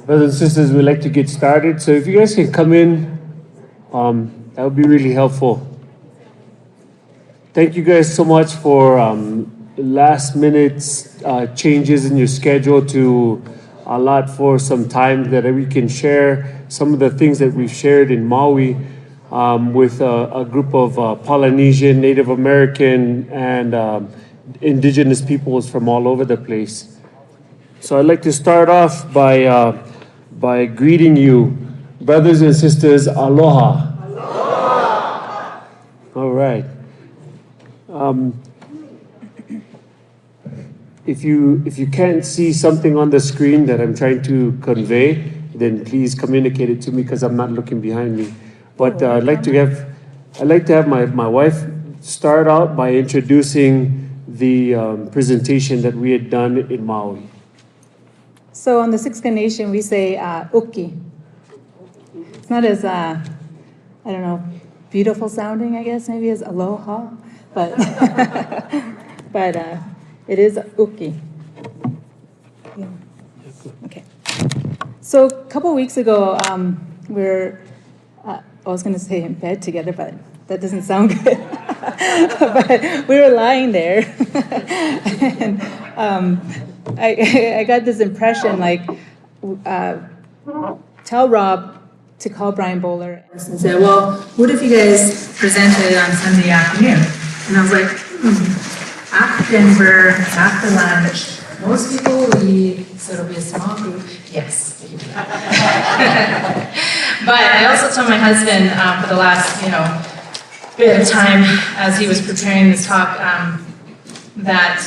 Brothers and sisters, we'd like to get started. So if you guys can come in, that would be really helpful. Thank you guys so much for last minute changes in your schedule to allot for some time that we can share some of the things that we've shared in Maui with a group of Polynesian, Native American, and indigenous peoples from all over the place. So I'd like to start off by greeting you, brothers and sisters, aloha. Aloha. All right. If you can't see something on the screen that I'm trying to convey, then please communicate it to me because I'm not looking behind me. But I'd like to have my wife start out by introducing the presentation that we had done in Maui. So on the Siksika Nation, we say uki. It's not as, I don't know, beautiful sounding, I guess, maybe as aloha, but, but it is uki. Yeah. Okay. So a couple weeks ago, I was going to say in bed together, but that doesn't sound good. But we were lying there, and I got this impression, like, tell Rob to call Brian Bowler and say, well, what if you guys presented on Sunday afternoon? And I was like, after Denver, after lunch, most people will leave, so it'll be a small group. Yes. But I also told my husband for the last, bit of time as he was preparing this talk that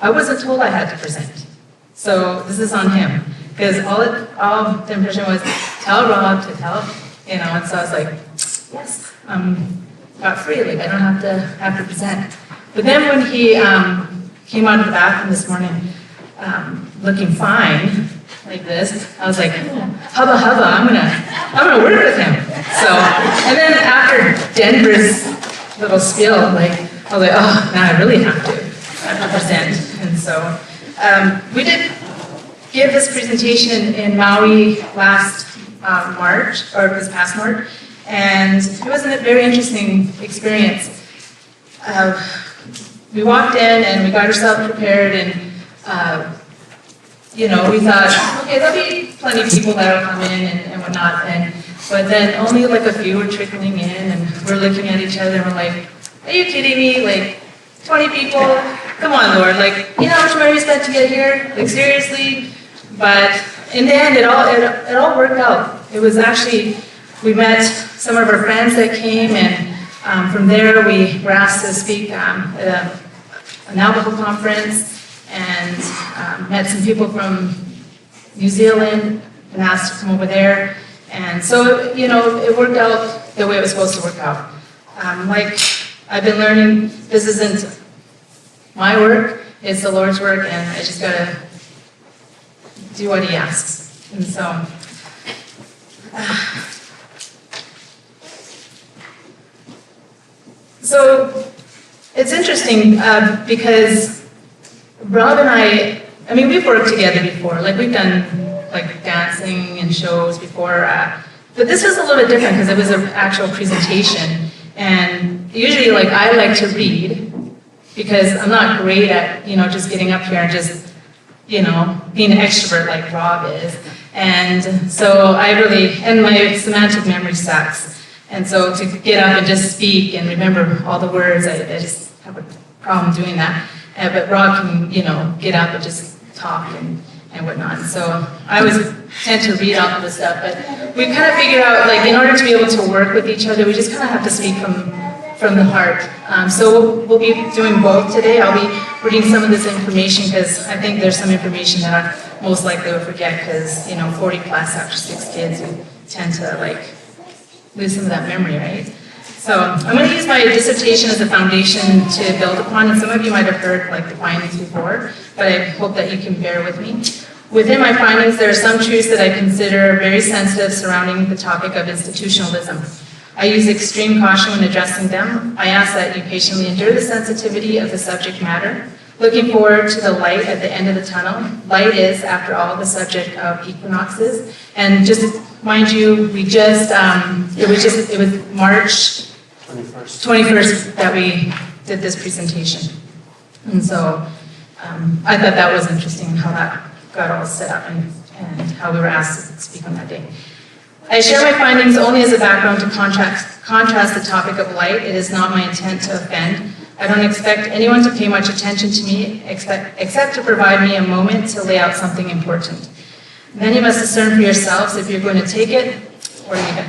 I wasn't told I had to present. So this is on him. Because all the impression was, tell Rob to tell, and so I was like, yes, got free, like I don't have to present. But then when he came out of the bathroom this morning, looking fine, like this, I was like, hubba, I'm gonna work with him. So, and then after Denver's little spiel, I was like, oh, now I really have to present. And so, we did give this presentation in Maui last March, or this past March, and it was a very interesting experience. We walked in and we got ourselves prepared, and we thought, okay, there'll be plenty of people that'll come in and whatnot, but then only like a few were trickling in, and we're looking at each other and we're like, are you kidding me? Like 20 people? Come on, Lord, you know how much money we spent to get here? Like seriously? But in the end, it all worked out. It was actually, we met some of our friends that came, and from there we were asked to speak at an Adolpho conference, and met some people from New Zealand and asked to come over there. And so, it worked out the way it was supposed to work out. Like I've been learning, this isn't my work, it's the Lord's work, and I just gotta do what he asks. And so it's interesting because Rob and I mean, we've worked together before. Like we've done dancing and shows before, but this was a little bit different because it was an actual presentation. And usually, I like to read because I'm not great at just getting up here and just being an extrovert like Rob is. And so and my semantic memory sucks. And so to get up and just speak and remember all the words, I just have a problem doing that. But Rob can, get up and just talk and whatnot. So I always tend to read off of the stuff, but we kind of figured out, in order to be able to work with each other, we just kind of have to speak from the heart. So we'll be doing both today. I'll be reading some of this information because I think there's some information that I most likely will forget because, 40 plus after 6 kids, we tend to, lose some of that memory, right? So I'm going to use my dissertation as a foundation to build upon, and some of you might have heard the findings before, but I hope that you can bear with me. Within my findings, there are some truths that I consider very sensitive surrounding the topic of institutionalism. I use extreme caution when addressing them. I ask that you patiently endure the sensitivity of the subject matter. Looking forward to the light at the end of the tunnel. Light is, after all, the subject of equinoxes. And just mind you, it was March 21st that we did this presentation. And so I thought that was interesting how that got all set up and how we were asked to speak on that day. I share my findings only as a background to contrast the topic of light. It is not my intent to offend. I don't expect anyone to pay much attention to me except to provide me a moment to lay out something important. Then you must discern for yourselves if you're going to take it or leave it.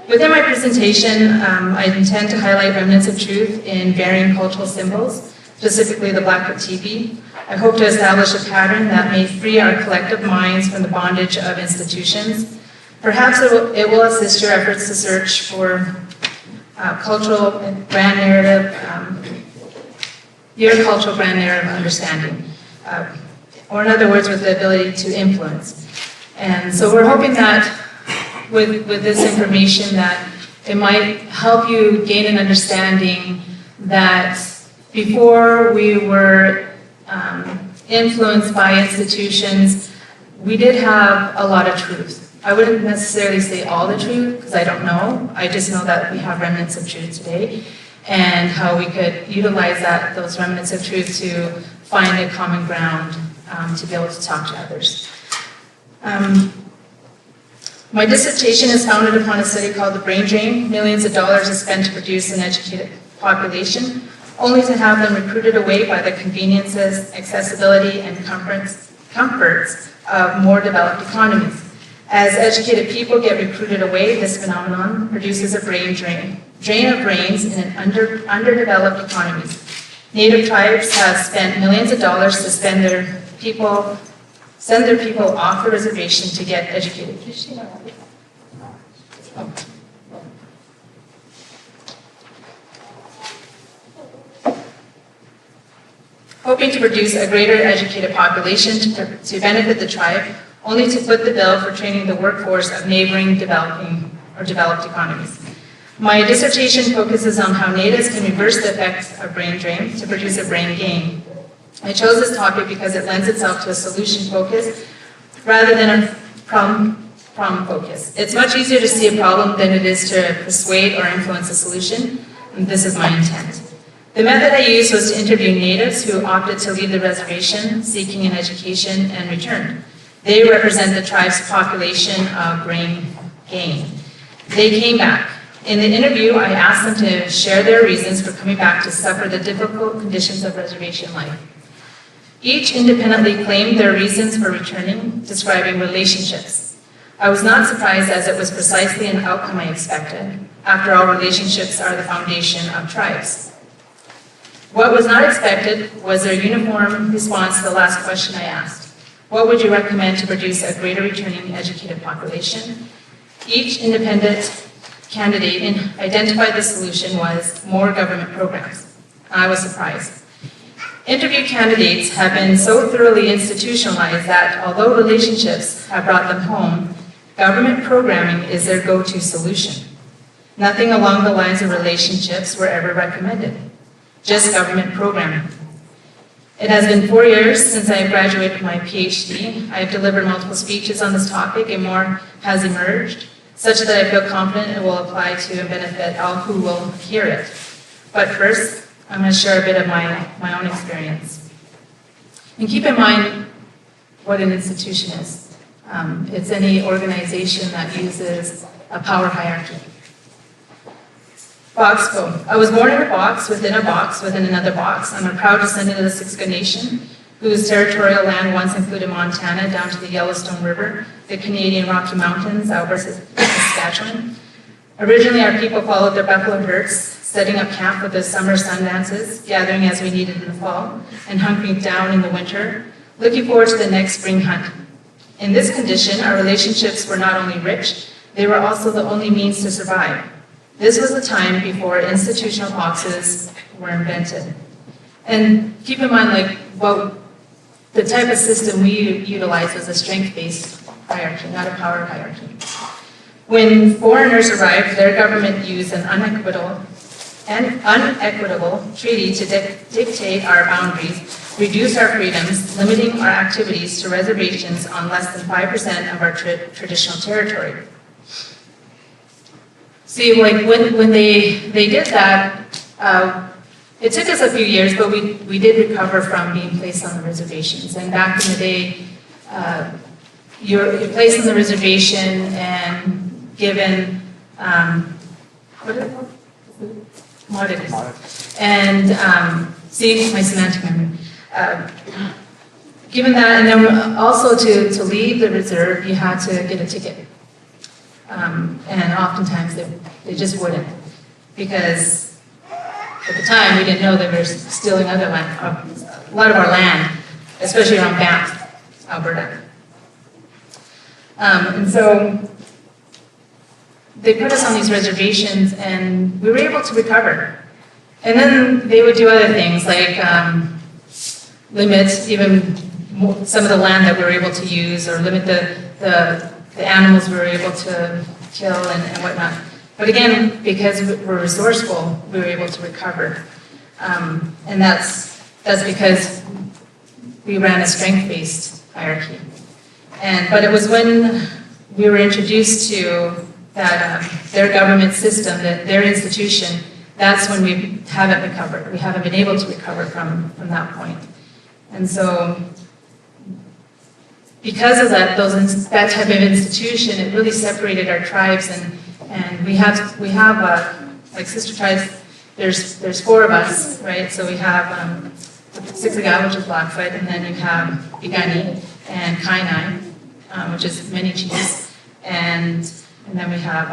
Within my presentation, I intend to highlight remnants of truth in varying cultural symbols, specifically the Blackfoot Teepee. I hope to establish a pattern that may free our collective minds from the bondage of institutions. Perhaps it will assist your efforts to search for cultural grand narrative, your cultural grand narrative understanding, or in other words, with the ability to influence. And so we're hoping that with this information that it might help you gain an understanding that before we were influenced by institutions, we did have a lot of truth. I wouldn't necessarily say all the truth, because I don't know. I just know that we have remnants of truth today, and how we could utilize those remnants of truth to find a common ground to be able to talk to others. My dissertation is founded upon a study called The Brain Drain. Millions of dollars are spent to produce an educated population, only to have them recruited away by the conveniences, accessibility, and comforts of more developed economies. As educated people get recruited away, this phenomenon produces a brain drain of brains in an underdeveloped economies. Native tribes have spent millions of dollars to send their people off the reservation to get educated. Hoping to produce a greater educated population to benefit the tribe, only to foot the bill for training the workforce of neighboring developed economies. My dissertation focuses on how natives can reverse the effects of brain drain to produce a brain gain. I chose this topic because it lends itself to a solution focus rather than a problem focus. It's much easier to see a problem than it is to persuade or influence a solution, and this is my intent. The method I used was to interview natives who opted to leave the reservation, seeking an education, and returned. They represent the tribe's population of brain gain. They came back. In the interview, I asked them to share their reasons for coming back to suffer the difficult conditions of reservation life. Each independently claimed their reasons for returning, describing relationships. I was not surprised, as it was precisely an outcome I expected. After all, relationships are the foundation of tribes. What was not expected was their uniform response to the last question I asked. What would you recommend to produce a greater returning educated population? Each independent candidate identified the solution was more government programs. I was surprised. Interview candidates have been so thoroughly institutionalized that although relationships have brought them home, government programming is their go-to solution. Nothing along the lines of relationships were ever recommended, just government programming. It has been 4 years since I graduated my PhD. I have delivered multiple speeches on this topic, and more has emerged, such that I feel confident it will apply to and benefit all who will hear it. But first, I'm going to share a bit of my own experience. And keep in mind what an institution is. It's any organization that uses a power hierarchy. Boxco. I was born in a box within another box. I'm a proud descendant of the Siksika Nation, whose territorial land once included Montana down to the Yellowstone River, the Canadian Rocky Mountains, Alberta, Saskatchewan. Originally, our people followed their buffalo herds, setting up camp with the summer sun dances, gathering as we needed in the fall, and hunkering down in the winter, looking forward to the next spring hunt. In this condition, our relationships were not only rich, they were also the only means to survive. This was the time before institutional boxes were invented. And keep in mind, the type of system we utilized was a strength-based hierarchy, not a power hierarchy. When foreigners arrived, their government used an unequitable and unequitable treaty to dictate our boundaries, reduce our freedoms, limiting our activities to reservations on less than 5% of our traditional territory. See, like when they did that, it took us a few years, but we did recover from being placed on the reservations. And back in the day, you're placed on the reservation and given, what is it called? Commodities. And see, my semantic memory. Given that, and then also to leave the reserve, you had to get a ticket. And oftentimes they just wouldn't, because at the time we didn't know they were stealing other land, a lot of our land, especially around Banff, Alberta. And so they put us on these reservations, and we were able to recover. And then they would do other things like limit even some of the land that we were able to use, or limit the animals we were able to kill and whatnot. But again, because we're resourceful, we were able to recover. And that's because we ran a strength-based hierarchy. But it was when we were introduced to that their government system, their institution, that's when we haven't recovered. We haven't been able to recover from that point. And so, because of that, that type of institution, it really separated our tribes, and we have like sister tribes. There's 4 of us, right? So we have Siksika, which is Blackfoot, and then you have Igani and Kainai, which is many chiefs, and then we have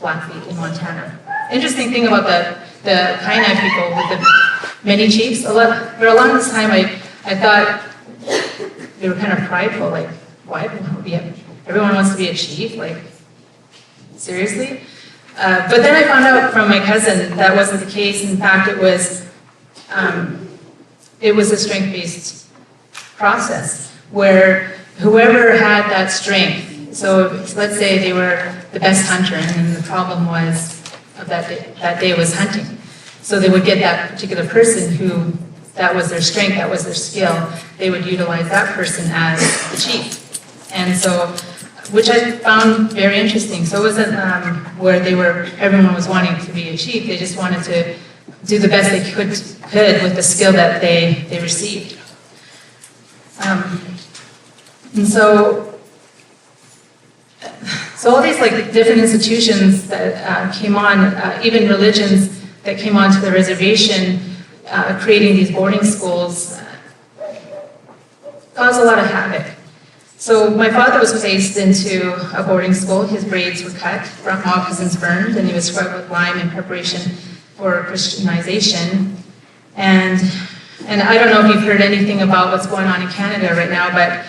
Blackfeet in Montana. Interesting thing about the Kainai people with the many chiefs, for a long time I thought they were kind of prideful, like, why? Everyone wants to be a chief, like, seriously? But then I found out from my cousin that wasn't the case. In fact, it was a strength-based process where whoever had that strength, so let's say they were the best hunter, and the problem was of that day was hunting. So they would get that particular person who, that was their strength, that was their skill, they would utilize that person as the chief. And so, which I found very interesting. So it wasn't where everyone was wanting to be a chief, they just wanted to do the best they could with the skill that they received. And so all these like different institutions that came on, even religions that came onto the reservation, creating these boarding schools, caused a lot of havoc. So my father was placed into a boarding school. His braids were cut, front moccasins burned, and he was scrubbed with lime in preparation for Christianization. And I don't know if you've heard anything about what's going on in Canada right now, but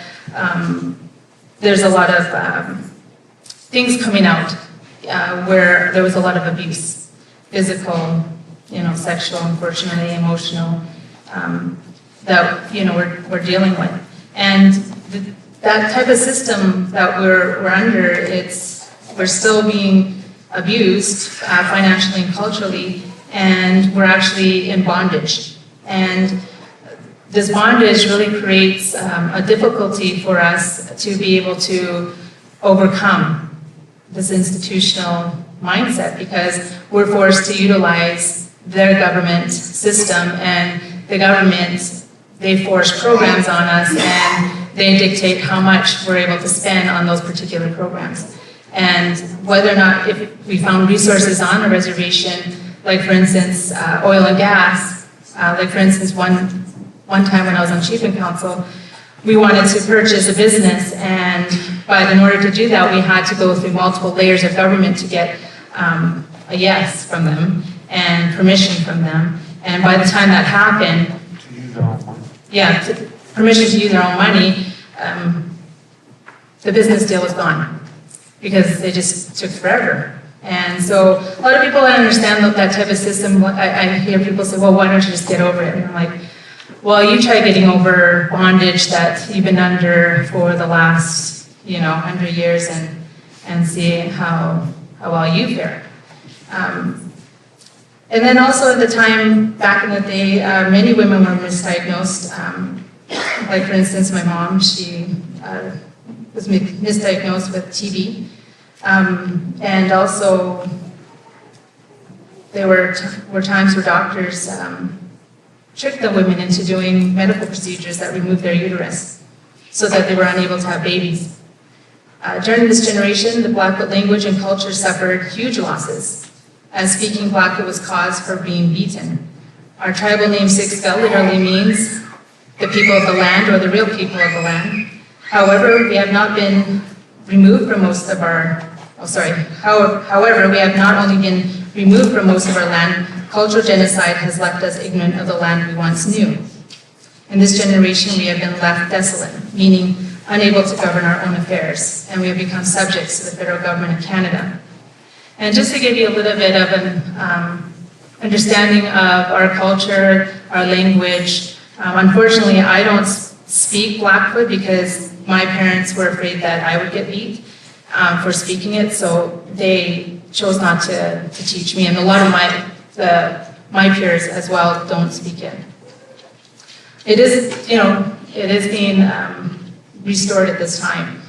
there's a lot of things coming out where there was a lot of abuse, physical, sexual, unfortunately, emotional, that we're dealing with. And that type of system that we're under, we're still being abused financially and culturally, and we're actually in bondage. And this bondage really creates a difficulty for us to be able to overcome this institutional mindset, because we're forced to utilize their government system, and the government, they force programs on us, and they dictate how much we're able to spend on those particular programs. And whether or not, if we found resources on a reservation, like for instance, oil and gas, like for instance, one time when I was on Chieftain Council, we wanted to purchase a business, but in order to do that, we had to go through multiple layers of government to get a yes from them and permission from them. And by the time that happened, To use their own money. Yeah, permission to use their own money, the business deal was gone because they just took forever. And so a lot of people, I understand that type of system. I hear people say, well, why don't you just get over it? And I'm like, well, you try getting over bondage that you've been under for the last, 100 years and see how well you fare. And then also at the time, back in the day, many women were misdiagnosed. Like for instance, my mom, she was misdiagnosed with TB. And also, there were times where doctors tricked the women into doing medical procedures that removed their uterus so that they were unable to have babies. During this generation, the Blackfoot language and culture suffered huge losses, as speaking Blackfoot was cause for being beaten. Our tribal name Siksika literally means the people of the land, or the real people of the land. However, we have not been removed from most of our, however, we have not only been removed from most of our land, cultural genocide has left us ignorant of the land we once knew. In this generation, we have been left desolate, meaning unable to govern our own affairs, and we have become subjects to the federal government of Canada. And just to give you a little bit of an understanding of our culture, our language, unfortunately, I don't speak Blackfoot because my parents were afraid that I would get beat for speaking it, so they chose not to teach me, and a lot of my peers as well don't speak it. It is, it is being restored at this time.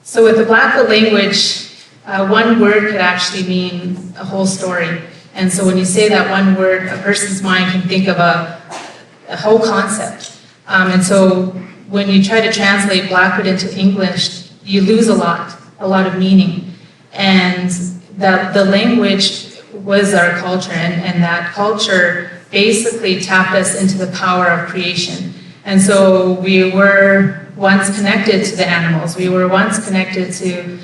So with the Blackfoot language, one word could actually mean a whole story. And so when you say that one word, a person's mind can think of a whole concept. And so when you try to translate Blackfoot into English, you lose a lot of meaning. And that the language was our culture, and that culture basically tapped us into the power of creation. And so we were once connected to the animals. We were once connected to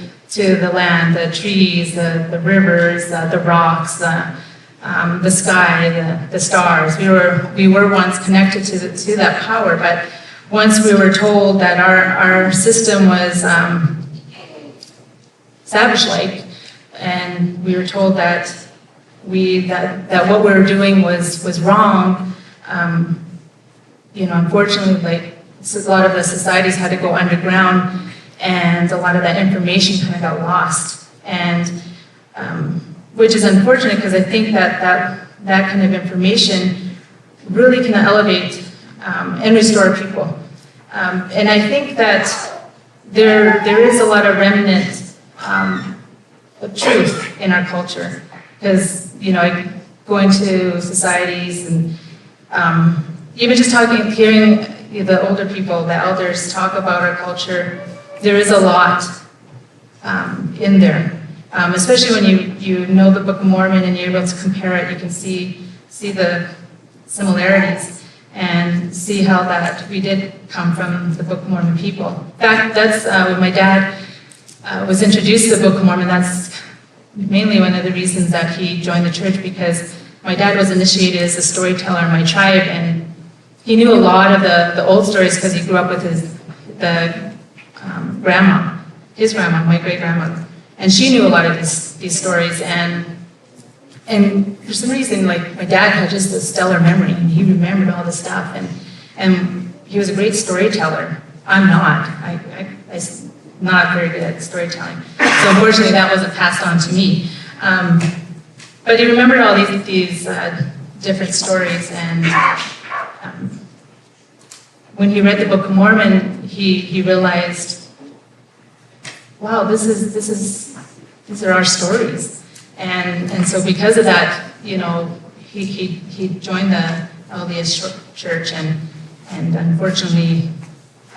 the land, the trees, the rivers, the rocks, the sky, the stars. We were once connected to that power, but once we were told that our system was savage-like, and we were told that what we were doing was wrong. Unfortunately, like a lot of the societies had to go underground, and a lot of that information kind of got lost. And which is unfortunate, because I think that kind of information really can elevate and restore people. And I think that there is a lot of remnant of truth in our culture, because going to societies and even just hearing the older people, the elders talk about our culture, there is a lot in there. Especially when you know the Book of Mormon and you're able to compare it, you can see the similarities and see how that we did come from the Book of Mormon people. In fact, that's when my dad was introduced to the Book of Mormon. That's mainly one of the reasons that he joined the church, because my dad was initiated as a storyteller in my tribe, and he knew a lot of the old stories because he grew up with his grandma, my great-grandma, and she knew a lot of these stories, and for some reason, like, my dad had just a stellar memory, and he remembered all this stuff, and he was a great storyteller. I'm not. I'm not very good at storytelling. So unfortunately, that wasn't passed on to me. But he remembered all these different stories, and when he read the Book of Mormon, he realized, wow, these are our stories. And so because of that, he joined the LDS church, and unfortunately,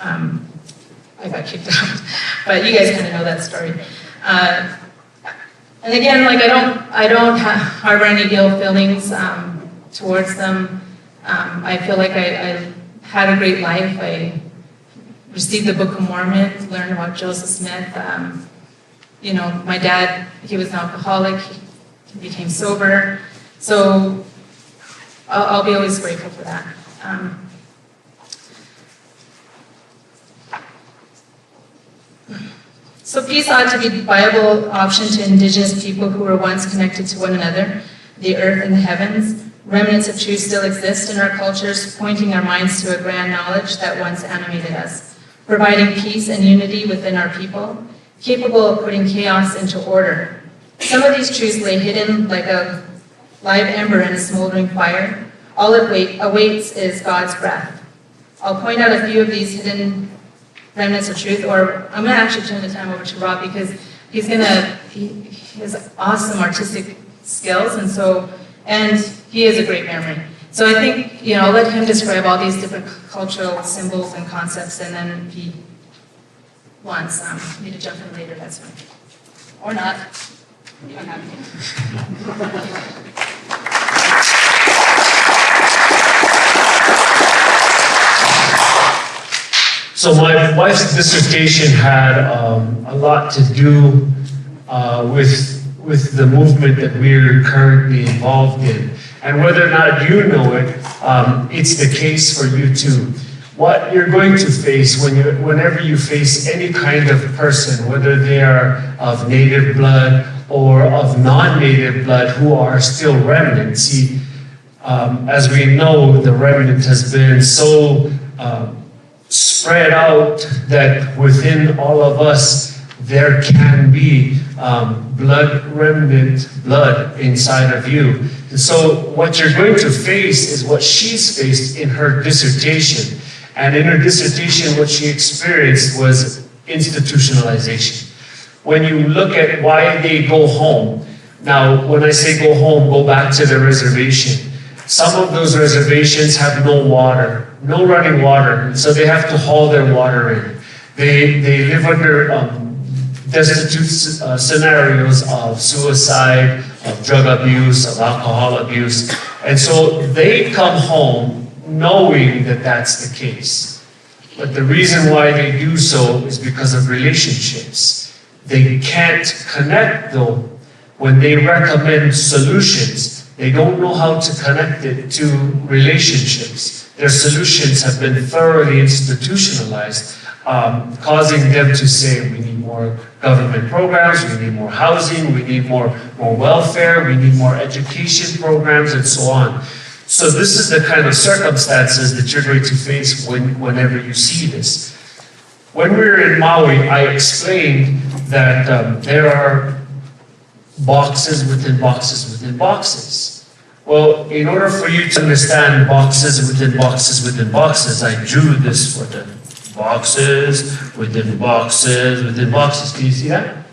I got kicked out. But you guys kind of know that story. And again, like, I don't harbor any ill feelings towards them. I feel like I had a great life. I received the Book of Mormon, learned about Joseph Smith. My dad, he was an alcoholic. He became sober. So I'll be always grateful for that. So peace ought to be the viable option to indigenous people who were once connected to one another, the earth and the heavens. Remnants of truth still exist in our cultures, pointing our minds to a grand knowledge that once animated us, providing peace and unity within our people, capable of putting chaos into order. Some of these truths lay hidden like a live ember in a smoldering fire. All it awaits is God's breath. I'll point out a few of these hidden remnants of truth, or I'm going to actually turn the time over to Rob because he has awesome artistic skills, and he has a great memory. So I think, I'll let him describe all these different cultural symbols and concepts, and then if he wants me to jump in later, that's fine. Or not. You don't have to. So my wife's dissertation had a lot to do with the movement that we're currently involved in. And whether or not you know it, it's the case for you too. What you're going to face whenever you face any kind of person, whether they are of native blood or of non-native blood who are still remnant. See, as we know, the remnant has been so spread out that within all of us there can be remnant blood inside of you. And so what you're going to face is what she's faced in her dissertation. And in her dissertation, what she experienced was institutionalization. When you look at why they go home, now when I say go home, go back to the reservation. Some of those reservations have no water, no running water, so they have to haul their water in. They live under destitute scenarios of suicide, of drug abuse, of alcohol abuse. And so they come home knowing that that's the case. But the reason why they do so is because of relationships. They can't connect though. When they recommend solutions, they don't know how to connect it to relationships. Their solutions have been thoroughly institutionalized, causing them to say, we need more government programs, we need more housing, we need more welfare, we need more education programs, and so on. So this is the kind of circumstances that you're going to face whenever you see this. When we were in Maui, I explained that there are boxes within boxes within boxes. Well, in order for you to understand boxes within boxes within boxes, I drew this for them. Boxes within boxes within boxes. Can you see that?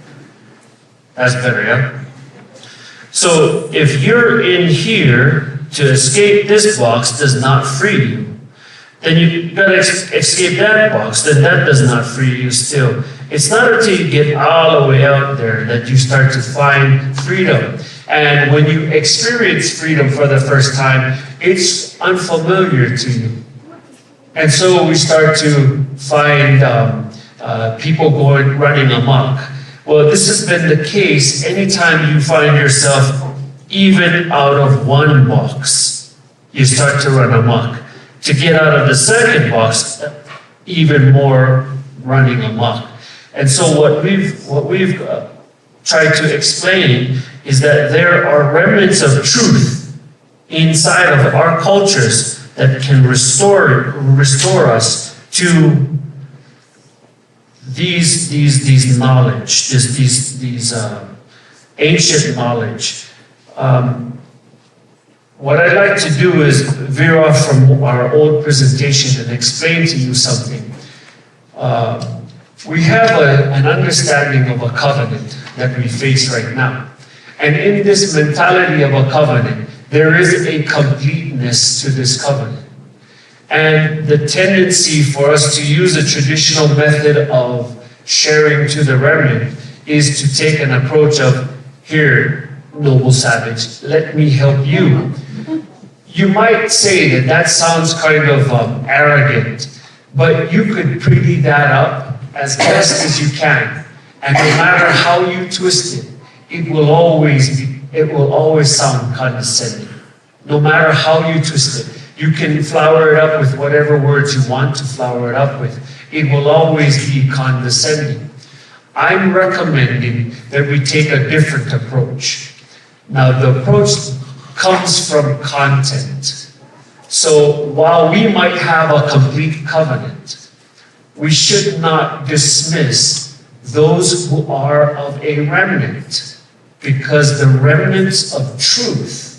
That's better, yeah? So if you're in here, to escape this box does not free you. Then you gotta escape that box, then that does not free you still. It's not until you get all the way out there that you start to find freedom. And when you experience freedom for the first time, it's unfamiliar to you. And so we start to find people running amok. Well, this has been the case anytime you find yourself even out of one box, you start to run amok. To get out of the second box, even more running amok. And so what we've tried to explain is that there are remnants of truth inside of our cultures that can restore us to these knowledge, these ancient knowledge. What I'd like to do is veer off from our old presentation and explain to you something. We have an understanding of a covenant that we face right now. And in this mentality of a covenant, there is a completeness to this covenant. And the tendency for us to use a traditional method of sharing to the remnant is to take an approach of, here, noble savage, let me help you. You might say that sounds kind of arrogant, but you could pretty that up as best as you can. And no matter how you twist it, it will always sound condescending. No matter how you twist it. You can flower it up with whatever words you want to flower it up with. It will always be condescending. I'm recommending that we take a different approach. Now, the approach comes from content. So while we might have a complete covenant, we should not dismiss those who are of a remnant, because the remnants of truth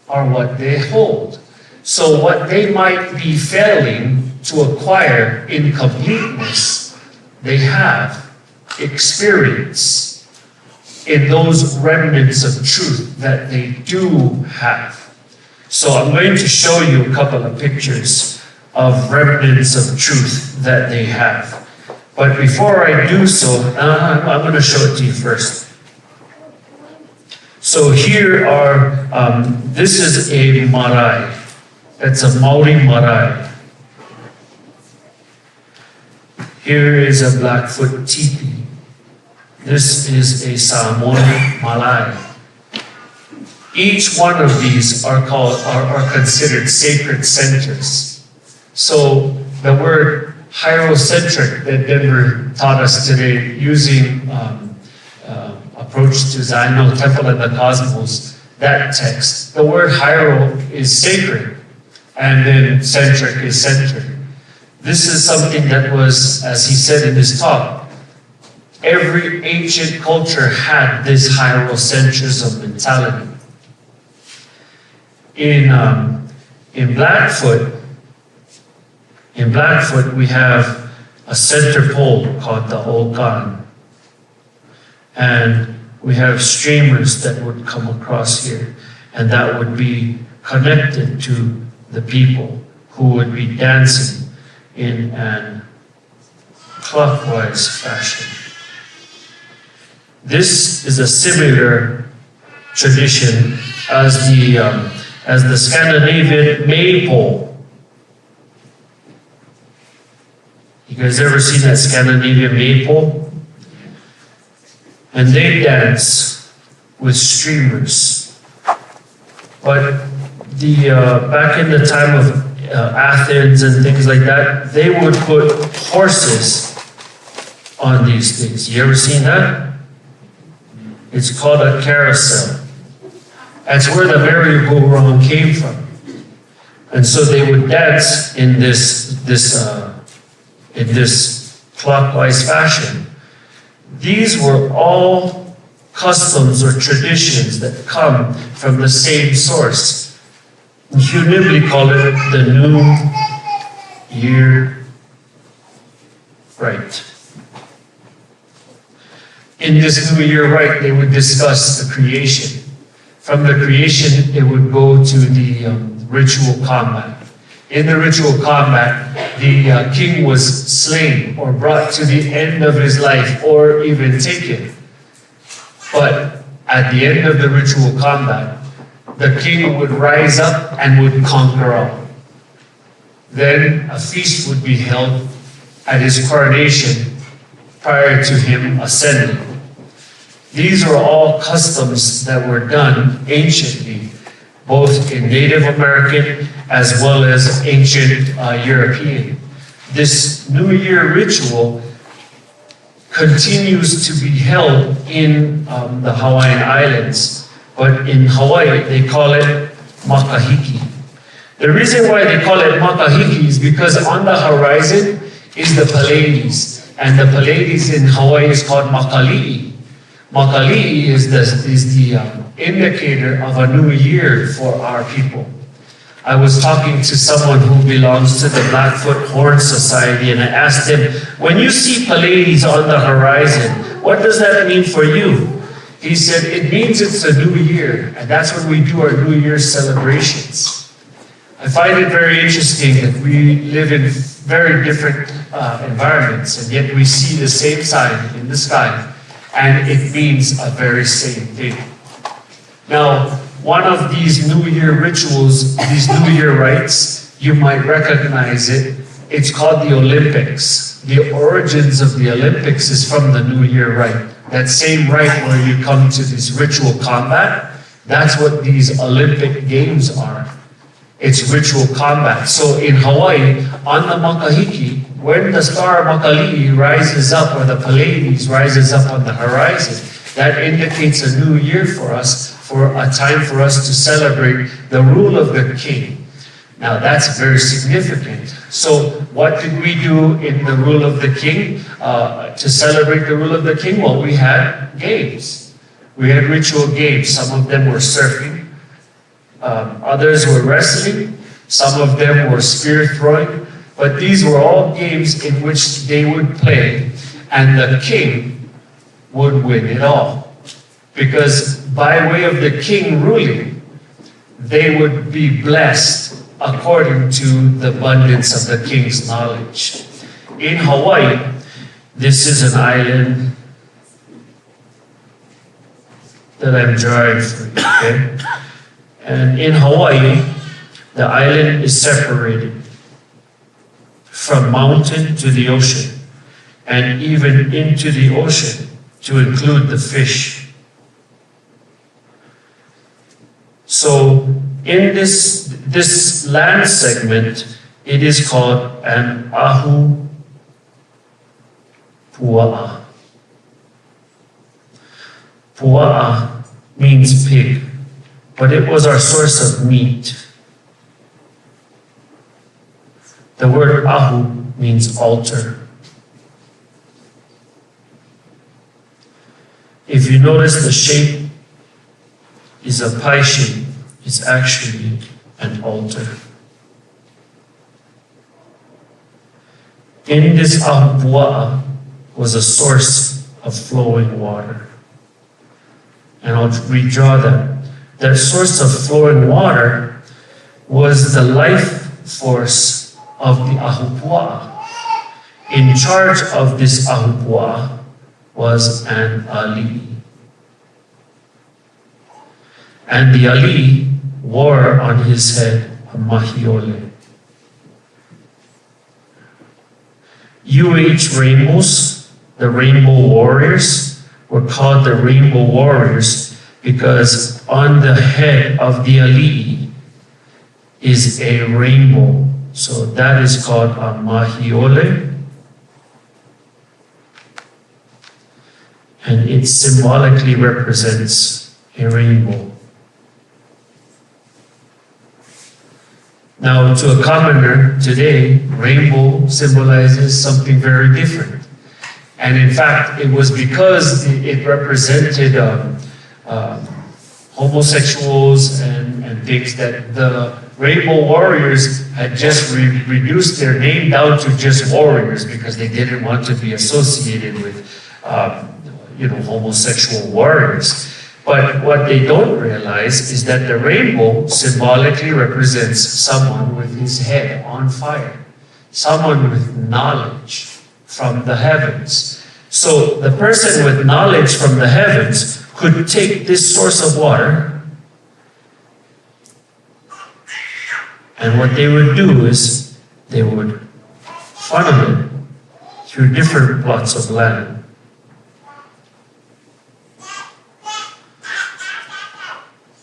are what they hold. So what they might be failing to acquire in completeness, they have experience in those remnants of truth that they do have. So I'm going to show you a couple of pictures of remnants of truth that they have. But before I do so, I'm going to show it to you first. So here are, this is a marae. That's a Maui marae. Here is a Blackfoot teepee. This is a Samoan malai. Each one of these are considered sacred centers. So the word hierocentric that Denver taught us today, using approach to Zion, Temple and the Cosmos, that text, the word hiero is sacred, and then centric is centered. This is something that was, as he said in his talk, every ancient culture had this hierocentrism mentality. In Blackfoot, we have a center pole called the Okan. And we have streamers that would come across here, and that would be connected to the people who would be dancing in an clockwise fashion. This is a similar tradition as the Scandinavian maypole. You guys ever seen that Scandinavian maypole? And they dance with streamers. But back in the time of Athens and things like that, they would put horses on these things. You ever seen that? It's called a carousel. That's where the merry-go-round came from. And so they would dance in this clockwise fashion. These were all customs or traditions that come from the same source. You nimbly call it the New Year Rite. In this New Year Rite, they would discuss the creation. From the creation, it would go to the ritual combat. In the ritual combat, the king was slain or brought to the end of his life or even taken. But at the end of the ritual combat, the king would rise up and would conquer all. Then a feast would be held at his coronation prior to him ascending. These were all customs that were done anciently, both in Native American as well as ancient European. This New Year ritual continues to be held in the Hawaiian Islands, but in Hawaii they call it makahiki. The reason why they call it makahiki is because on the horizon is the Pleiades, and the Pleiades in Hawaii is called makali'i. Makali'i is the indicator of a new year for our people. I was talking to someone who belongs to the Blackfoot Horn Society, and I asked him, when you see Pleiades on the horizon, what does that mean for you? He said, it means it's a new year, and that's when we do our New Year celebrations. I find it very interesting that we live in very different environments, and yet we see the same sign in the sky, and it means a very same thing. Now, one of these New Year rituals, these New Year rites, you might recognize it. It's called the Olympics. The origins of the Olympics is from the New Year rite. That same rite where you come to this ritual combat, that's what these Olympic Games are. It's ritual combat. So in Hawaii, on the makahiki, when the star Makali'i rises up, or the Pleiades rises up on the horizon, that indicates a new year for us, for a time for us to celebrate the rule of the king. Now that's very significant. So what did we do in the rule of the king to celebrate the rule of the king? Well, we had games. We had ritual games. Some of them were surfing. Others were wrestling. Some of them were spear throwing. But these were all games in which they would play, and the king would win it all. Because by way of the king ruling, they would be blessed according to the abundance of the king's knowledge. In Hawaii, this is an island that I'm drawing for you, okay? And in Hawaii, the island is separated from mountain to the ocean, and even into the ocean to include the fish. So in this land segment, it is called an ahu pua'a. Pua'a means pig, but it was our source of meat. The word ahu means altar. If you notice, the shape is a pie shape. It's actually an altar. In this ahu pua'a was a source of flowing water. And I'll redraw that. That source of flowing water was the life force of the ahupua'a. In charge of this ahupua'a was an ali. And the ali wore on his head a mahiole. UH rainbows, the rainbow warriors, were called the rainbow warriors because on the head of the ali is a rainbow. So that is called a mahiole. And it symbolically represents a rainbow. Now, to a commoner today, rainbow symbolizes something very different. And in fact, it was because it represented homosexuals and things that the Rainbow Warriors had just reduced their name down to just warriors because they didn't want to be associated with, homosexual warriors. But what they don't realize is that the rainbow symbolically represents someone with his head on fire, someone with knowledge from the heavens. So the person with knowledge from the heavens could take this source of water, and what they would do is they would funnel it through different plots of land.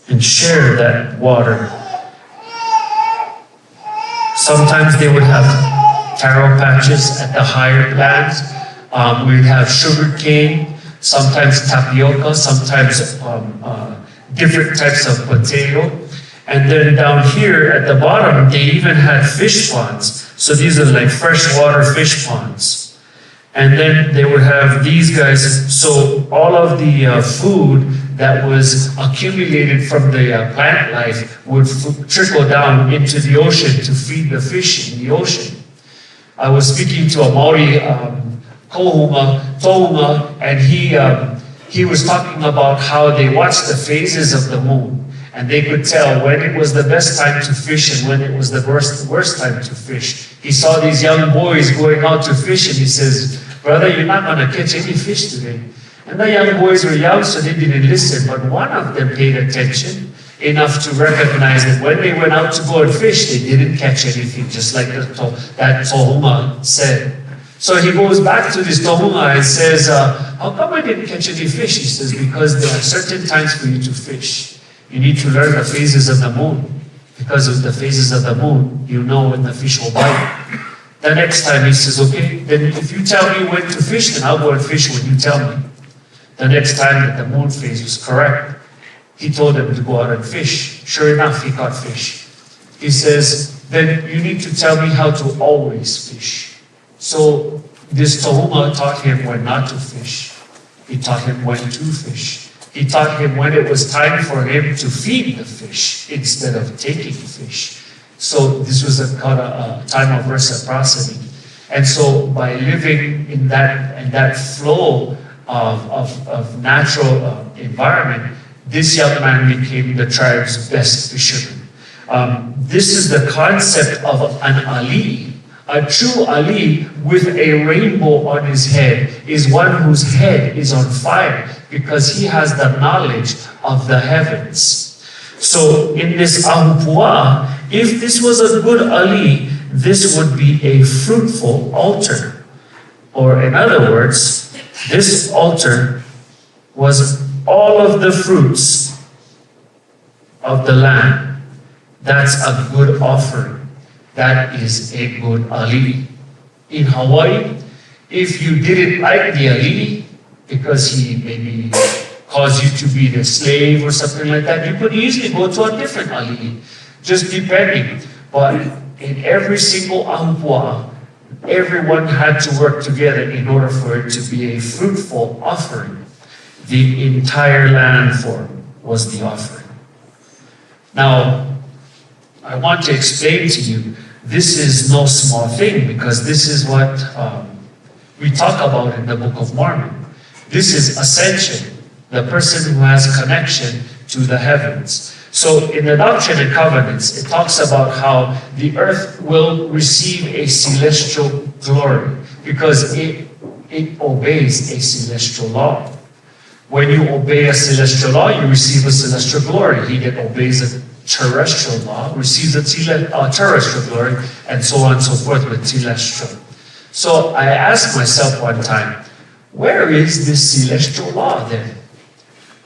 And share that water. Sometimes they would have taro patches at the higher lands. We'd have sugar cane, sometimes tapioca, sometimes different types of potato. And then down here at the bottom, they even had fish ponds. So these are like freshwater fish ponds. And then they would have these guys. So all of the food that was accumulated from the plant life would trickle down into the ocean to feed the fish in the ocean. I was speaking to a Maui Tohunga, and he was talking about how they watched the phases of the moon. And they could tell when it was the best time to fish and when it was the worst time to fish. He saw these young boys going out to fish, and he says, "Brother, you're not going to catch any fish today." And the young boys were young, so they didn't listen. But one of them paid attention enough to recognize that when they went out to go and fish, they didn't catch anything, just like that Tohunga said. So he goes back to this Tohunga and says, "How come I didn't catch any fish?" He says, "Because there are certain times for you to fish. You need to learn the phases of the moon. Because of the phases of the moon, you know when the fish will bite." The next time he says, "Okay, then if you tell me when to fish, then I'll go and fish when you tell me." The next time that the moon phase was correct, he told them to go out and fish. Sure enough, he caught fish. He says, "Then you need to tell me how to always fish." So this Tohunga taught him when not to fish. He taught him when to fish. He taught him when it was time for him to feed the fish instead of taking fish. So this was called a time of reciprocity. And so by living in that flow of natural environment, this young man became the tribe's best fisherman. This is the concept of an Ali. A true Ali with a rainbow on his head is one whose head is on fire because he has the knowledge of the heavens. So in this Ahupua, if this was a good Ali, this would be a fruitful altar. Or in other words, this altar was all of the fruits of the land. That's a good offering. That is a good Ali. In Hawaii, if you didn't like the Ali, because he maybe caused you to be the slave or something like that, you could easily go to a different Ali, just depending. But in every single Ahupua, everyone had to work together in order for it to be a fruitful offering. The entire landform was the offering. Now, I want to explain to you, this is no small thing because this is what we talk about in the Book of Mormon. This is ascension, the person who has connection to the heavens. So in the Doctrine and Covenants, it talks about how the earth will receive a celestial glory because it obeys a celestial law. When you obey a celestial law, you receive a celestial glory. He that obeys a terrestrial law receives a terrestrial glory, and so on and so forth with celestial. So I asked myself one time, where is this celestial law then?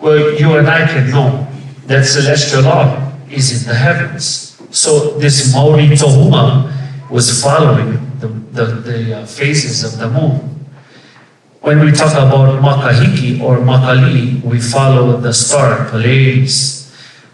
Well, you and I can know that celestial law is in the heavens. So this Maui Tohuma was following the phases of the moon. When we talk about Makahiki or Makali, we follow the star Pleiades.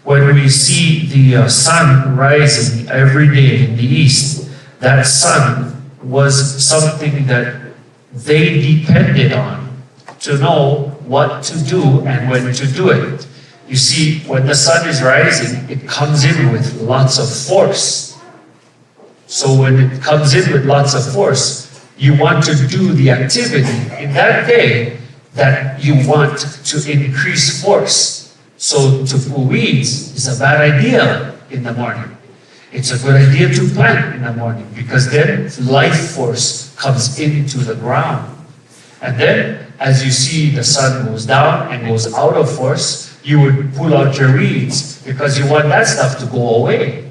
When we see the sun rising every day in the east, that sun was something that they depended on to know what to do and when to do it. You see, when the sun is rising, it comes in with lots of force. So when it comes in with lots of force, you want to do the activity in that day that you want to increase force. So to pull weeds is a bad idea in the morning. It's a good idea to plant in the morning because then life force comes into the ground. And then as you see the sun goes down and goes out of force, you would pull out your weeds because you want that stuff to go away.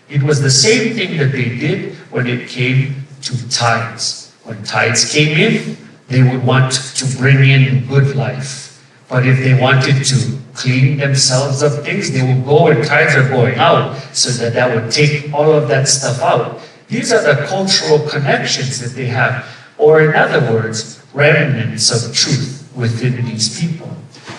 It was the same thing that they did when it came to tides. When tides came in, they would want to bring in good life. But if they wanted to clean themselves of things, they would go when tides are going out, so that would take all of that stuff out. These are the cultural connections that they have, or in other words, remnants of truth within these people.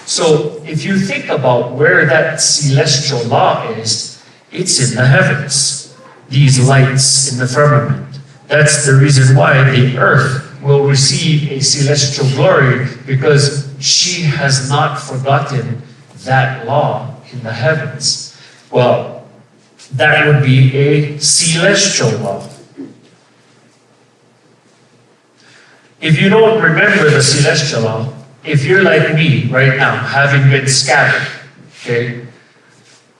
So if you think about where that celestial law is, it's in the heavens. These lights in the firmament. That's the reason why the earth will receive a celestial glory, because she has not forgotten that law in the heavens. Well, that would be a celestial law. If you don't remember the celestial law, if you're like me right now, having been scattered, okay,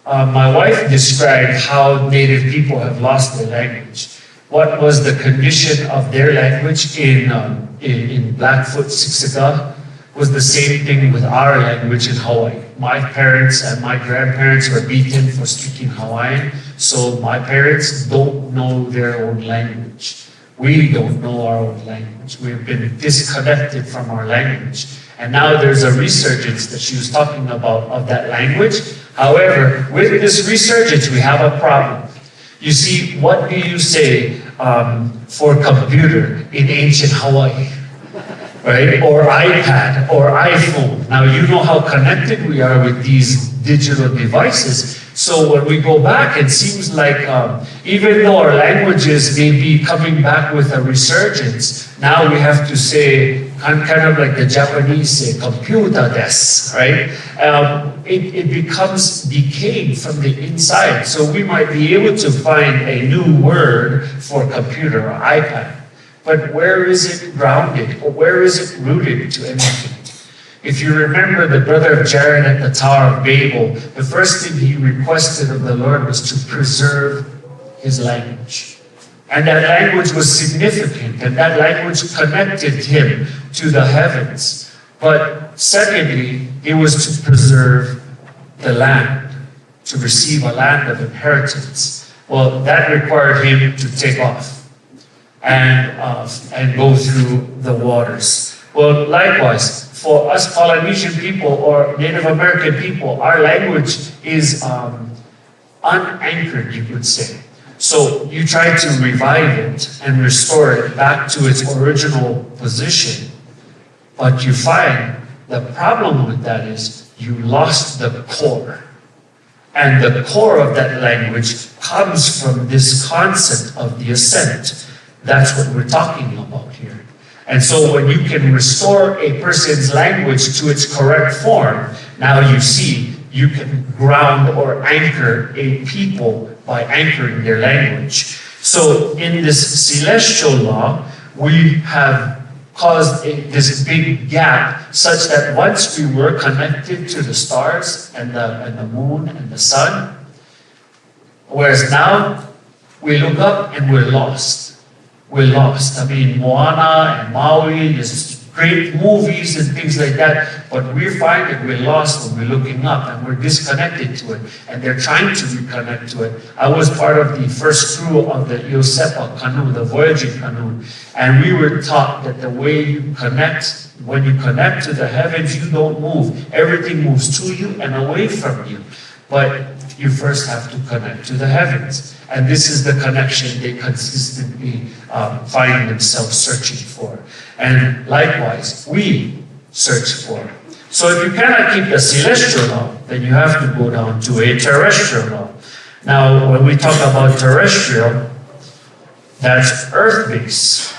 my wife described how Native people have lost their language. What was the condition of their language in Blackfoot, Siksika, was the same thing with our language in Hawaii. My parents and my grandparents were beaten for speaking Hawaiian, so my parents don't know their own language. We don't know our own language. We've been disconnected from our language. And now there's a resurgence that she was talking about of that language. However, with this resurgence, we have a problem. You see, what do you say for computer in ancient Hawaii? Right? Or iPad, or iPhone. Now you know how connected we are with these digital devices. So when we go back, it seems like even though our languages may be coming back with a resurgence, now we have to say kind of like the Japanese say, computer desu, right? It becomes decayed from the inside. So we might be able to find a new word for computer or iPad, but where is it grounded, or where is it rooted to anything? If you remember the brother of Jared at the Tower of Babel, the first thing he requested of the Lord was to preserve his language. And that language was significant, and that language connected him to the heavens. But secondly, it was to preserve the land, to receive a land of inheritance. Well, that required him to take off and go through the waters. Well, likewise, for us Polynesian people or Native American people, our language is unanchored, you could say. So you try to revive it and restore it back to its original position, but you find the problem with that is you lost the core. And the core of that language comes from this concept of the ascent. That's what we're talking about here. And so when you can restore a person's language to its correct form, now you see you can ground or anchor a people by anchoring their language. So in this celestial law, we have caused this big gap such that once we were connected to the stars and the moon and the sun, whereas now we look up and we're lost. We're lost. I mean, Moana and Maui, there's great movies and things like that, but we find that we're lost when we're looking up and we're disconnected to it, and they're trying to reconnect to it. I was part of the first crew of the Iosepa canoe, the voyaging canoe, and we were taught that the way you connect, when you connect to the heavens, you don't move. Everything moves to you and away from you. But you first have to connect to the heavens. And this is the connection they consistently find themselves searching for. And likewise, we search for. So if you cannot keep the celestial law, then you have to go down to a terrestrial law. Now, when we talk about terrestrial, that's earth-based.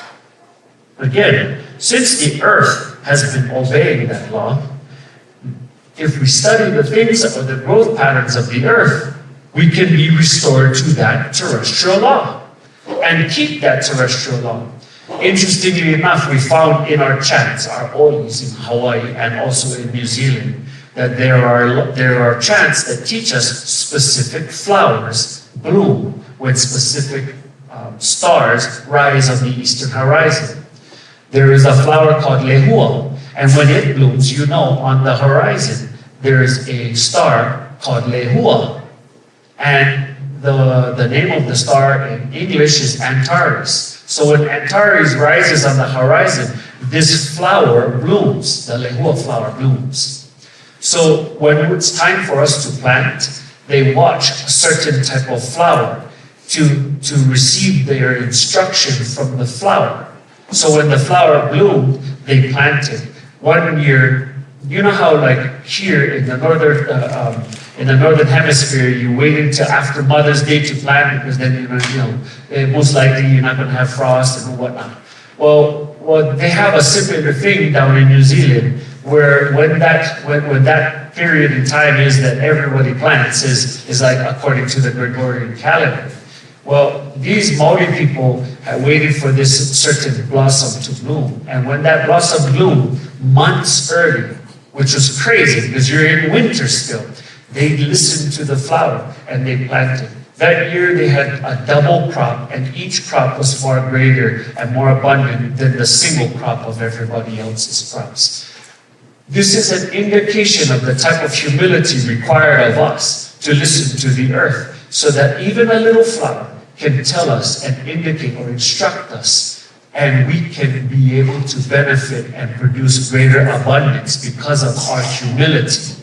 Again, since the earth has been obeying that law, if we study the things or the growth patterns of the earth, we can be restored to that terrestrial law and keep that terrestrial law. Interestingly enough, we found in our chants, our olis in Hawaii and also in New Zealand, that there are chants that teach us specific flowers bloom when specific stars rise on the eastern horizon. There is a flower called lehua, and when it blooms, you know on the horizon there is a star called lehua. And the name of the star in English is Antares. So when Antares rises on the horizon, this flower blooms, the lehua flower blooms. So when it's time for us to plant, they watch a certain type of flower to receive their instruction from the flower. So when the flower bloomed, they planted. 1 year, you know how like here in the northern hemisphere, you wait until after Mother's Day to plant because then most likely you're not going to have frost and whatnot. Well, they have a similar thing down in New Zealand where when that period in time is that everybody plants is like according to the Gregorian calendar. Well, these Maui people had waited for this certain blossom to bloom, and when that blossom bloomed months early, which was crazy because you're in winter still, they listened to the flower and they planted. That year they had a double crop, and each crop was far greater and more abundant than the single crop of everybody else's crops. This is an indication of the type of humility required of us to listen to the earth, so that even a little flower can tell us and indicate or instruct us, and we can be able to benefit and produce greater abundance because of our humility.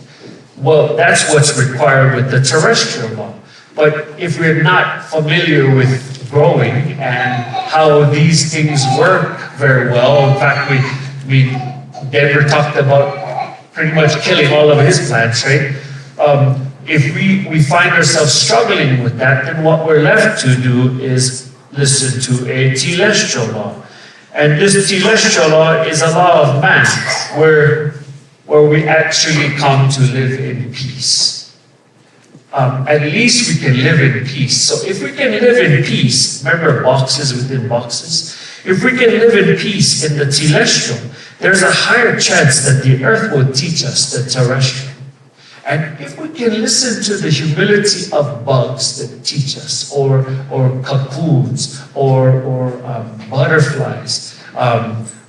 Well, that's what's required with the terrestrial law. But if we're not familiar with growing and how these things work very well, in fact, Denver talked about pretty much killing all of his plants, right? If we find ourselves struggling with that, then what we're left to do is listen to a telestial law. And this celestial law is a law of man, where we actually come to live in peace. At least we can live in peace. So if we can live in peace, remember boxes within boxes? If we can live in peace in the celestial, there's a higher chance that the earth will teach us the terrestrial. And if we can listen to the humility of bugs that teach us, or cocoons, or butterflies,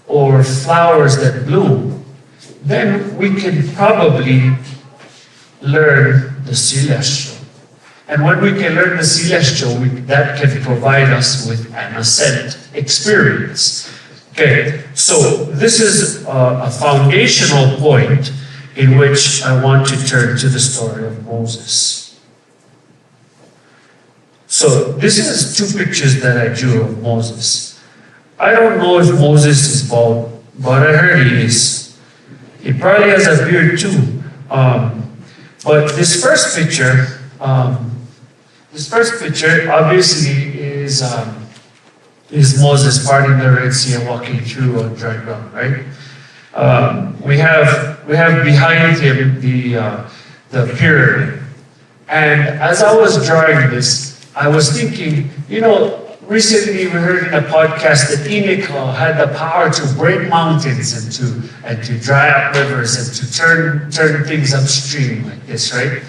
or flowers that bloom, then we can probably learn the celestial. And when we can learn the celestial, that can provide us with an ascent experience. Okay, so this is a foundational point in which I want to turn to the story of Moses. So this is two pictures that I drew of Moses. I don't know if Moses is bald, but I heard he is. He probably has a beard too. But this first picture obviously is Moses parting the Red Sea and walking through on dry ground, right? We have behind him the pyramid. And as I was drawing this, I was thinking, recently we heard in a podcast that Enoch had the power to break mountains and to dry up rivers and to turn things upstream like this, right?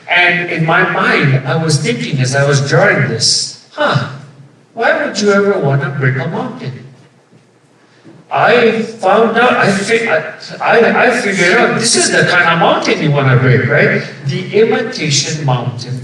And in my mind, I was thinking as I was drawing this, why would you ever want to break a mountain? I found out, I figured out, this is the kind of mountain you want to break, right? The imitation mountain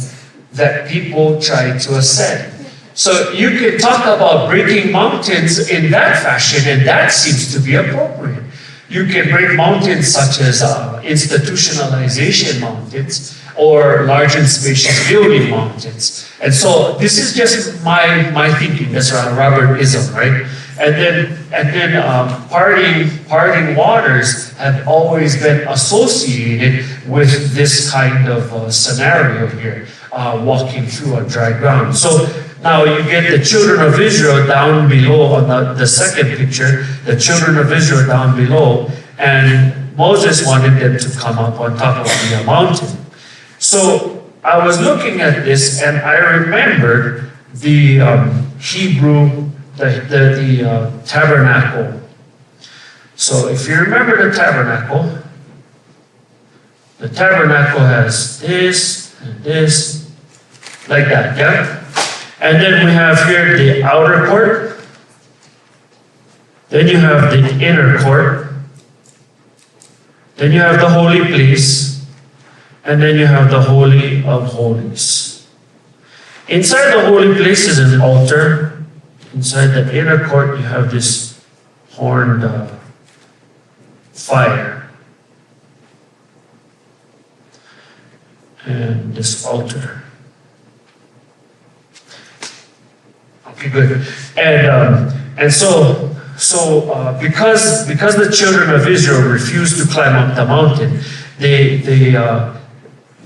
that people try to ascend. So you can talk about breaking mountains in that fashion, and that seems to be appropriate. You can break mountains such as institutionalization mountains, or large and spacious building mountains. And so this is just my thinking. That's Robertism, right? And then parting waters have always been associated with this kind of scenario here, walking through a dry ground. So now you get the children of Israel down below on the second picture, the children of Israel down below, and Moses wanted them to come up on top of the mountain. So I was looking at this and I remembered the Hebrew, the tabernacle. So if you remember the tabernacle has this and this, like that, yeah? And then we have here the outer court. Then you have the inner court. Then you have the holy place. And then you have the Holy of Holies. Inside the holy place is an altar. Inside the inner court, you have this horned fire. And this altar. Okay, good. And so because the children of Israel refused to climb up the mountain,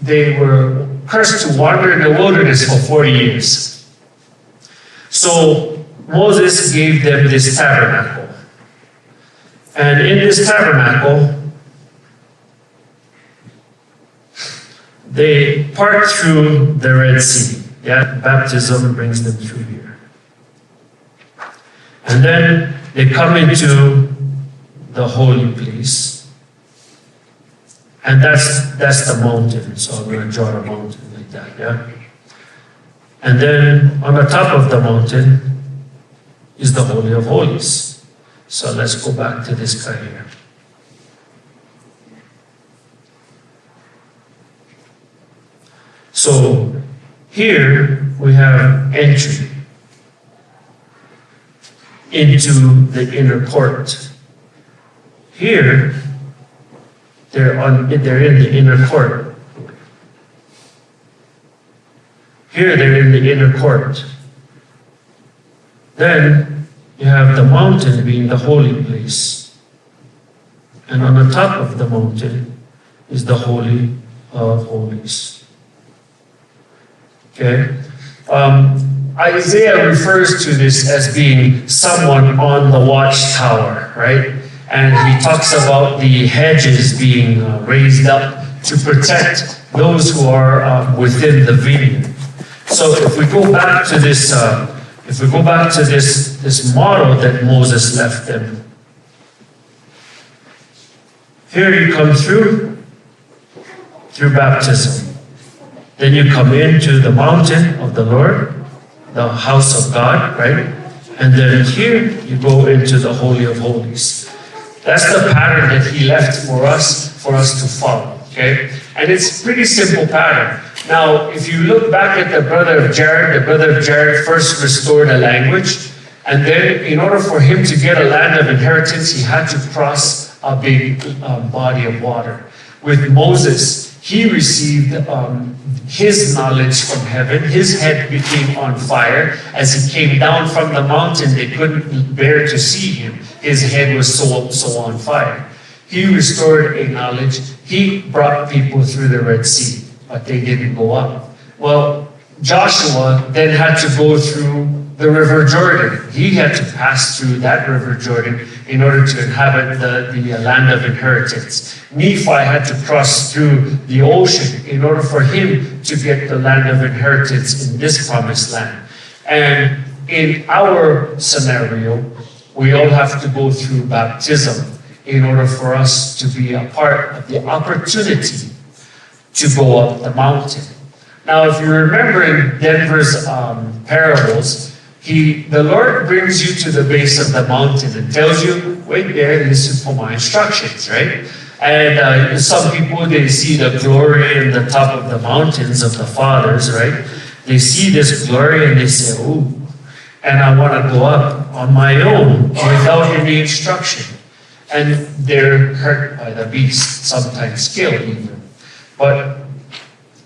they were cursed to wander in the wilderness for 40 years. So Moses gave them this tabernacle. And in this tabernacle, they part through the Red Sea. Yeah, baptism brings them through here. And then they come into the holy place. And that's the mountain. So I'm going to draw a mountain like that, yeah? And then on the top of the mountain is the Holy of Holies. So let's go back to this guy here. So here we have entry into the inner court. Here, they're in the inner court. Here they're in the inner court. Then you have the mountain being the holy place. And on the top of the mountain is the Holy of Holies. Okay? Isaiah refers to this as being someone on the watchtower, right? And he talks about the hedges being raised up to protect those who are within the vineyard. So if we go back to this, this model that Moses left them, here you come through baptism. Then you come into the mountain of the Lord, the house of God, right? And then here you go into the Holy of Holies. That's the pattern that he left for us to follow, okay? And it's a pretty simple pattern. Now, if you look back at the brother of Jared first restored a language, and then in order for him to get a land of inheritance, he had to cross a big body of water. With Moses, he received his knowledge from heaven. His head became on fire. As he came down from the mountain, they couldn't bear to see him. His head was so on fire. He restored a knowledge. He brought people through the Red Sea, but they didn't go up. Well, Joshua then had to go through the River Jordan. He had to pass through that River Jordan in order to inhabit the land of inheritance. Nephi had to cross through the ocean in order for him to get the land of inheritance in this promised land. And in our scenario, we all have to go through baptism in order for us to be a part of the opportunity to go up the mountain. Now, if you remember in Denver's parables, the Lord brings you to the base of the mountain and tells you, wait there, listen for my instructions, right? And some people, they see the glory in the top of the mountains of the fathers, right? They see this glory and they say, ooh, and I want to go up on my own without any instruction. And they're hurt by the beast, sometimes killed even. But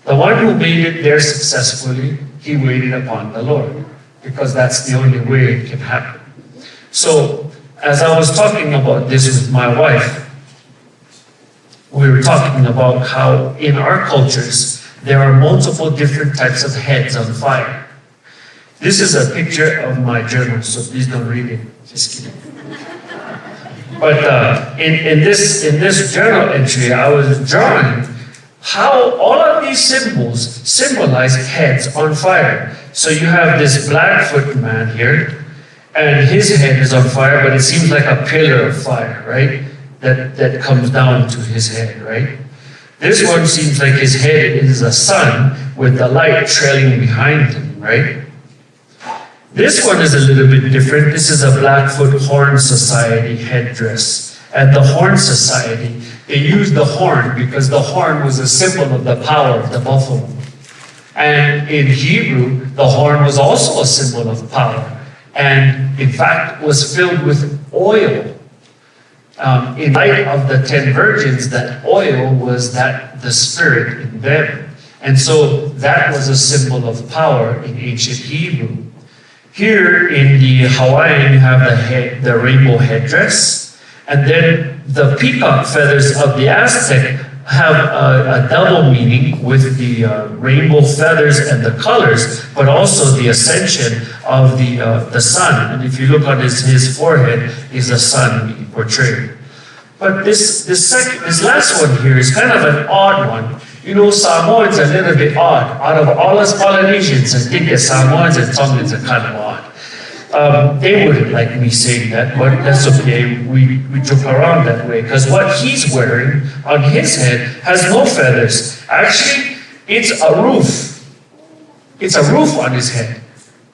the one who made it there successfully, he waited upon the Lord, because that's the only way it can happen. So, as I was talking about this with my wife, we were talking about how in our cultures, there are multiple different types of heads on fire. This is a picture of my journal, so please don't read it. Just kidding. But in this journal entry, I was drawing how all of these symbols symbolize heads on fire. So you have this Blackfoot man here, and his head is on fire, but it seems like a pillar of fire, right? That comes down to his head, right? This one seems like his head is a sun with the light trailing behind him, right? This one is a little bit different. This is a Blackfoot Horn Society headdress. At the Horn Society, they used the horn because the horn was a symbol of the power of the buffalo. And in Hebrew, the horn was also a symbol of power. And in fact, was filled with oil. In light of the 10 virgins, that oil was the spirit in them. And so that was a symbol of power in ancient Hebrew. Here in the Hawaiian, you have the rainbow headdress, and then the peacock feathers of the Aztec have a double meaning with the rainbow feathers and the colors, but also the ascension of the sun. And if you look on his forehead, is the sun being portrayed. But this last one here is kind of an odd one. You know, Samoans are a little bit odd. Out of all us Polynesians, I think the Samoans and Tongans are kind of odd. They wouldn't like me saying that, but that's okay. We joke around that way. Because what he's wearing on his head has no feathers. Actually, it's a roof. It's a roof on his head.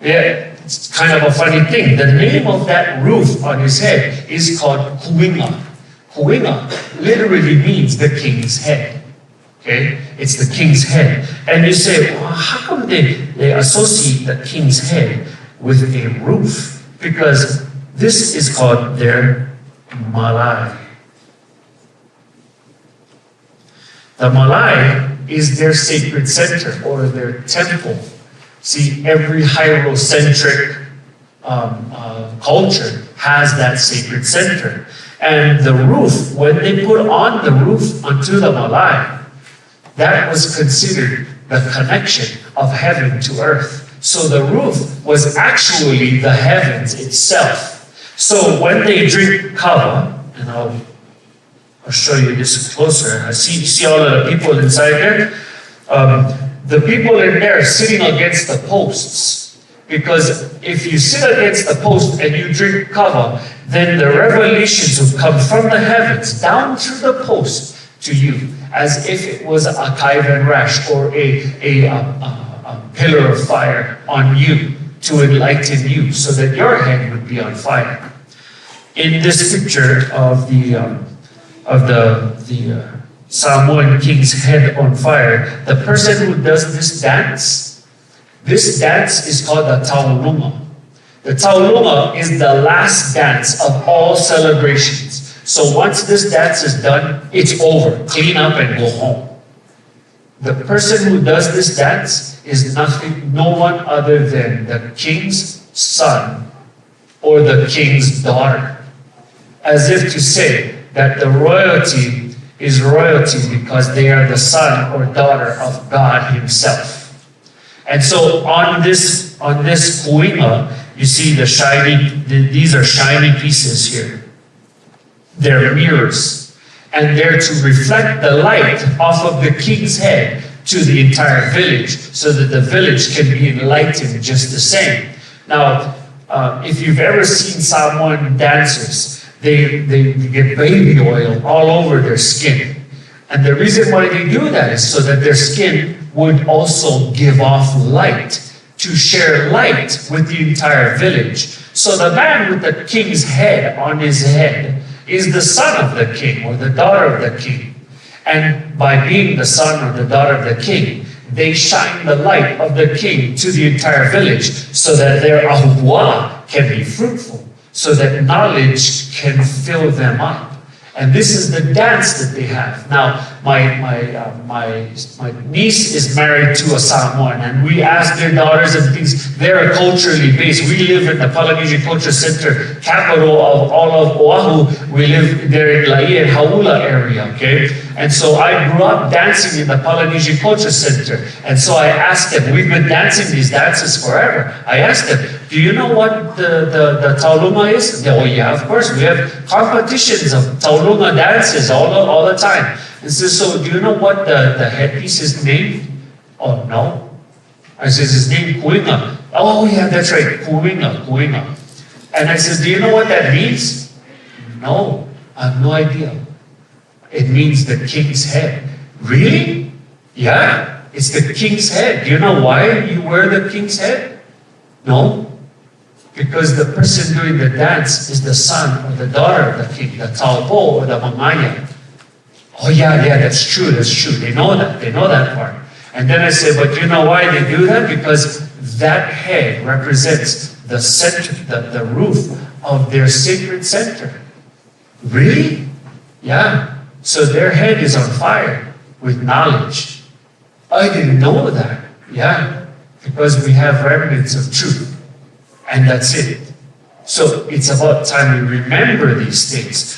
Yeah, it's kind of a funny thing. The name of that roof on his head is called Kuinga. Kuinga literally means the king's head. Okay? It's the king's head. And you say, well, how come they associate the king's head with a roof? Because this is called their malai. The malai is their sacred center or their temple. See, every hierocentric culture has that sacred center. And the roof, when they put on the roof onto the malai, that was considered the connection of heaven to earth. So the roof was actually the heavens itself. So when they drink kava, and I'll show you this closer. I see all of the people inside there. The people in there are sitting against the posts. Because if you sit against the post and you drink kava, then the revelations will come from the heavens down through the post to you, as if it was a kaivan rash or a pillar of fire on you to enlighten you, so that your head would be on fire. In this picture of the Samoan king's head on fire, the person who does this dance is called the taulunga. The taulunga is the last dance of all celebrations. So once this dance is done, it's over. Clean up and go home. The person who does this dance is no one other than the king's son or the king's daughter. As if to say that the royalty is royalty because they are the son or daughter of God himself. And so on this kuinga, you see these are shiny pieces here. They're mirrors. And they're to reflect the light off of the king's head to the entire village, so that the village can be enlightened just the same. Now, if you've ever seen Samoan dancers, they get baby oil all over their skin. And the reason why they do that is so that their skin would also give off light, to share light with the entire village. So the man with the king's head on his head is the son of the king or the daughter of the king. And by being the son or the daughter of the king, they shine the light of the king to the entire village, so that their ahuwa can be fruitful, so that knowledge can fill them up. And this is the dance that they have. Now, my niece is married to a Samoan, and we ask their daughters and things. They're culturally based. We live in the Polynesian Culture Center, capital of all of Oahu. We live there in Laie and Haula area, okay? And so I grew up dancing in the Polynesian Culture Center. And so I asked them, we've been dancing these dances forever. I asked them, do you know what the taulunga is? Oh yeah, of course. We have competitions of taulunga dances all the time. And so do you know what the headpiece is named? Oh no. I says, his name Kuinga. Oh yeah, that's right, Kuinga. And I says, do you know what that means? No, I have no idea. It means the king's head. Really? Yeah, it's the king's head. Do you know why you wear the king's head? No. Because the person doing the dance is the son or the daughter of the king, the taupo or the mamaya. Oh yeah, that's true. They know that part. And then I say, but you know why they do that? Because that head represents the center, the roof of their sacred center. Really? Yeah. So their head is on fire with knowledge. I didn't know that. Yeah. Because we have remnants of truth. And that's it. So it's about time we remember these things.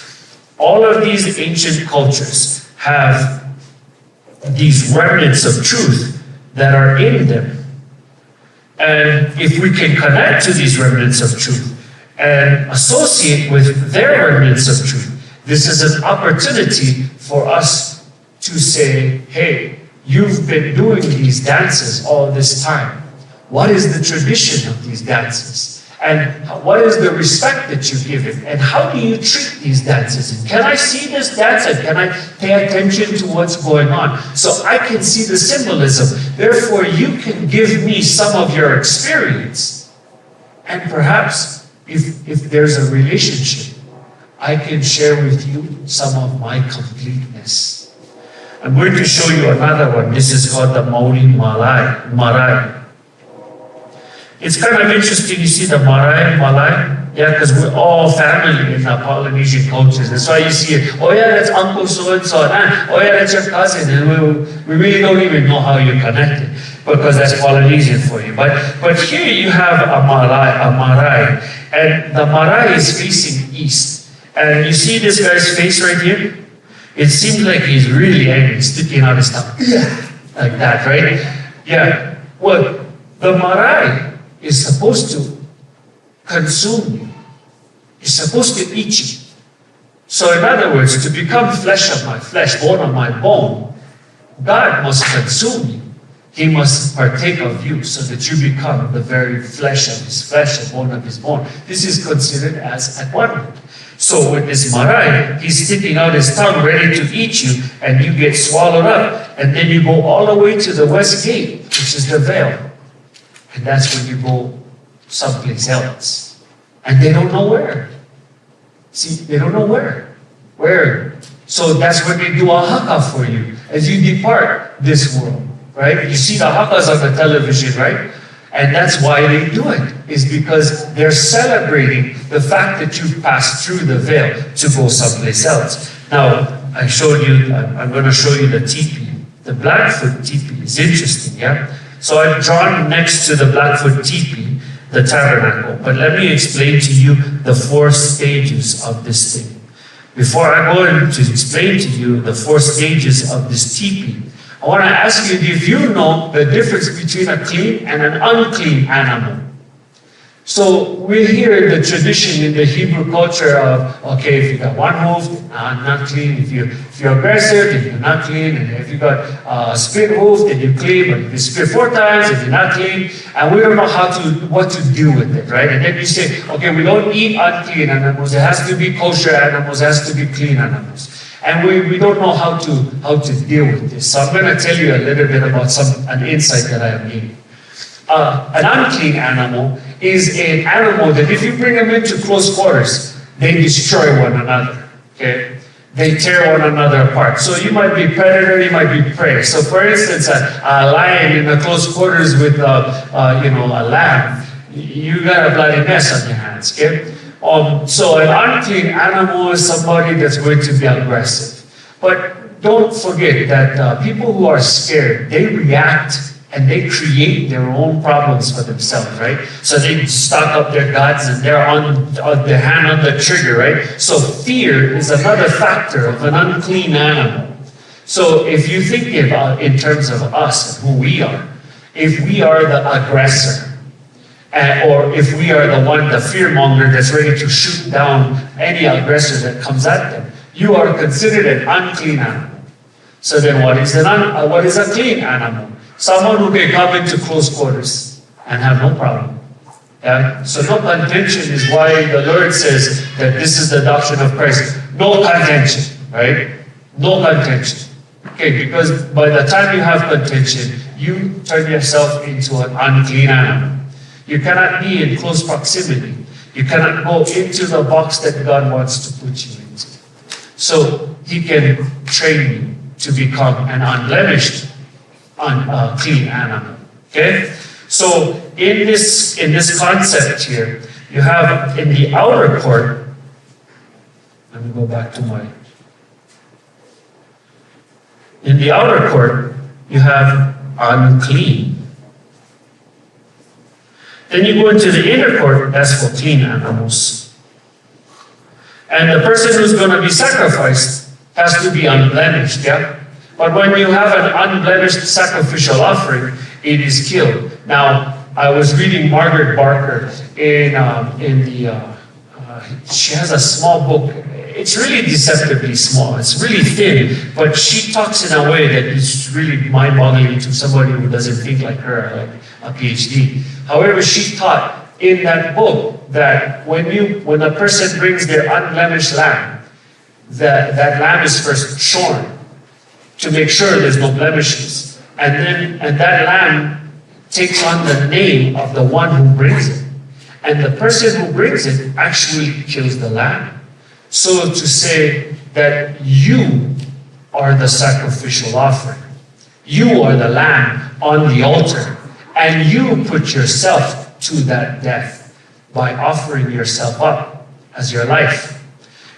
All of these ancient cultures have these remnants of truth that are in them. And if we can connect to these remnants of truth and associate with their remnants of truth, this is an opportunity for us to say, hey, you've been doing these dances all this time. What is the tradition of these dances? And what is the respect that you give it? And how do you treat these dances? And can I see this dance? And can I pay attention to what's going on? So I can see the symbolism. Therefore, you can give me some of your experience. And perhaps, if there's a relationship, I can share with you some of my completeness. I'm going to show you another one. This is called the Maui Marae. It's kind of interesting, you see the Malay, yeah, because we're all family in the Polynesian cultures. That's why you see it, oh yeah, that's Uncle so-and-so, oh yeah, that's your cousin, and we really don't even know how you're connected, because that's Polynesian for you. But here you have a Marae, and the Marae is facing east. And you see this guy's face right here? It seems like he's really angry, sticking out his tongue, like that, right? Yeah, well, The marae is supposed to consume you. It's supposed to eat you. So in other words, to become flesh of my flesh, bone of my bone, God must consume you. He must partake of you so that you become the very flesh of his flesh and bone of his bone. This is considered as atonement. So with this marae, he's sticking out his tongue ready to eat you, and you get swallowed up. And then you go all the way to the west gate, which is the veil. And that's when you go someplace else. And they don't know where. See, they don't know where. Where? So that's when they do a haka for you as you depart this world, right? You see the hakas on the television, right? And that's why they do it, is because they're celebrating the fact that you've passed through the veil to go someplace else. Now, I showed you, I'm going to show you the teepee. The Blackfoot teepee is interesting, yeah? So I've drawn next to the Blackfoot teepee the tabernacle. But let me explain to you the 4 stages of this thing. Before I go in to explain to you the 4 stages of this teepee, I want to ask you if you know the difference between a clean and an unclean animal. So we hear the tradition in the Hebrew culture of, okay, if you got one hoof, not clean. If you're aggressive, then you're not clean. And if you got a split hoof, then you're clean. But if you split 4 times, then you're not clean. And we don't know what to do with it, right? And then you say, okay, we don't eat unclean animals. It has to be kosher animals. It has to be clean animals. And we don't know how to deal with this. So I'm going to tell you a little bit about an insight that I have gained. An unclean animal is an animal that if you bring them into close quarters, they destroy one another, okay? They tear one another apart. So you might be predator, you might be prey. So for instance, a lion in a close quarters with a lamb, you got a bloody mess on your hands, okay? So an unclean animal is somebody that's going to be aggressive. But don't forget that people who are scared, they react and they create their own problems for themselves, right? So they stock up their guns and they're on their hand on the trigger, right? So fear is another factor of an unclean animal. So if you think about in terms of us and who we are, if we are the aggressor, or if we are the one, the fearmonger that's ready to shoot down any aggressor that comes at them, you are considered an unclean animal. So then what is a clean animal? Someone who can come into close quarters and have no problem. Yeah? So no contention is why the Lord says that this is the doctrine of Christ. No contention, right? No contention. Okay, because by the time you have contention, you turn yourself into an unclean animal. You cannot be in close proximity. You cannot go into the box that God wants to put you into. So He can train you to become an unblemished, clean animal. Okay? So in this concept here, you have in the outer court, let me go back to my. In the outer court, you have unclean. Then you go into the inner court, that's for clean animals. And the person who's going to be sacrificed has to be unblemished, yeah? But when you have an unblemished sacrificial offering, it is killed. Now, I was reading Margaret Barker she has a small book. It's really deceptively small. It's really thin, but she talks in a way that is really mind-boggling to somebody who doesn't think like her, like a PhD. However, she taught in that book that when a person brings their unblemished lamb, that lamb is first shorn to make sure there's no blemishes. And that lamb takes on the name of the one who brings it. And the person who brings it actually kills the lamb. So to say that you are the sacrificial offering. You are the lamb on the altar. And you put yourself to that death by offering yourself up as your life.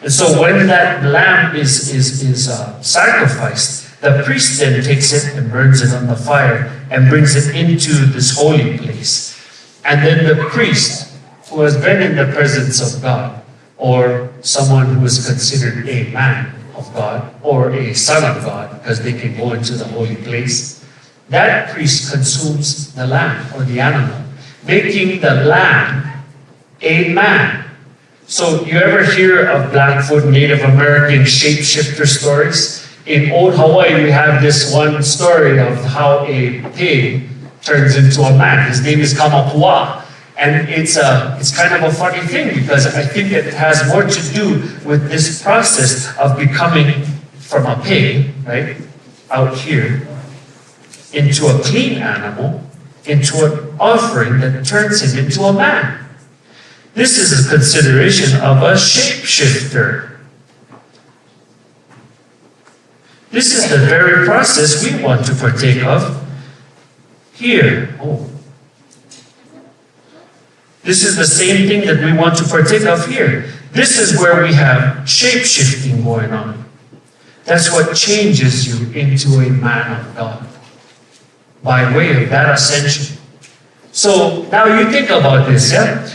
And so when that lamb is sacrificed, the priest then takes it and burns it on the fire and brings it into this holy place. And then the priest, who has been in the presence of God, or someone who is considered a man of God, or a son of God, because they can go into the holy place, that priest consumes the lamb or the animal, making the lamb a man. So you ever hear of Blackfoot Native American shapeshifter stories? In old Hawaii, we have this one story of how a pig turns into a man. His name is Kamapua. And it's kind of a funny thing because I think it has more to do with this process of becoming from a pig, right, out here, into a clean animal, into an offering that turns him into a man. This is a consideration of a shapeshifter. This is the very process we want to partake of here. This is the same thing that we want to partake of here. This is where we have shape-shifting going on. That's what changes you into a man of God by way of that ascension. So now you think about this, yeah?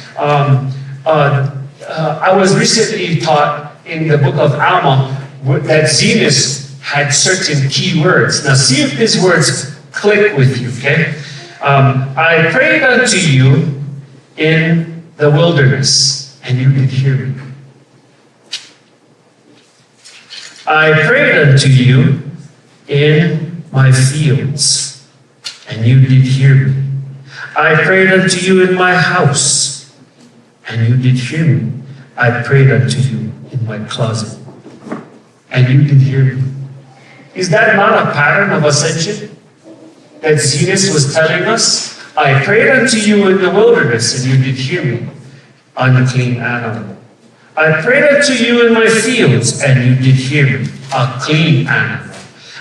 I was recently taught in the book of Alma that Zenos had certain key words. Now see if these words click with you, okay? I prayed unto you in the wilderness, and you did hear me. I prayed unto you in my fields, and you did hear me. I prayed unto you in my house, and you did hear me. I prayed unto you in my closet, and you did hear me. Is that not a pattern of ascension that Zenos was telling us? I prayed unto you in the wilderness, and you did hear me, unclean animal. I prayed unto you in my fields, and you did hear me, a clean animal.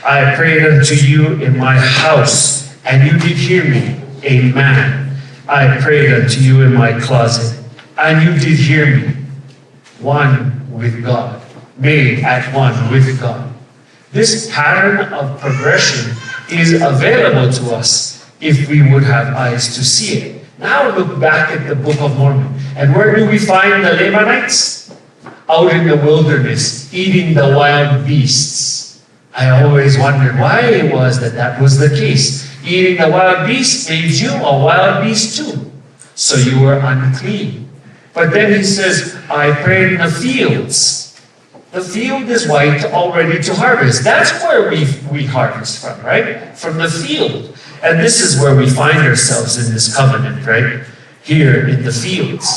I prayed unto you in my house, and you did hear me, a man. I prayed unto you in my closet, and you did hear me, one with God, made at one with God. This pattern of progression is available to us if we would have eyes to see it. Now look back at the Book of Mormon. And where do we find the Lamanites? Out in the wilderness, eating the wild beasts. I always wondered why it was that was the case. Eating the wild beast made you a wild beast too. So you were unclean. But then he says, I prayed in the fields. The field is white, all ready to harvest. That's where we harvest from, right? From the field. And this is where we find ourselves in this covenant, right? Here in the fields.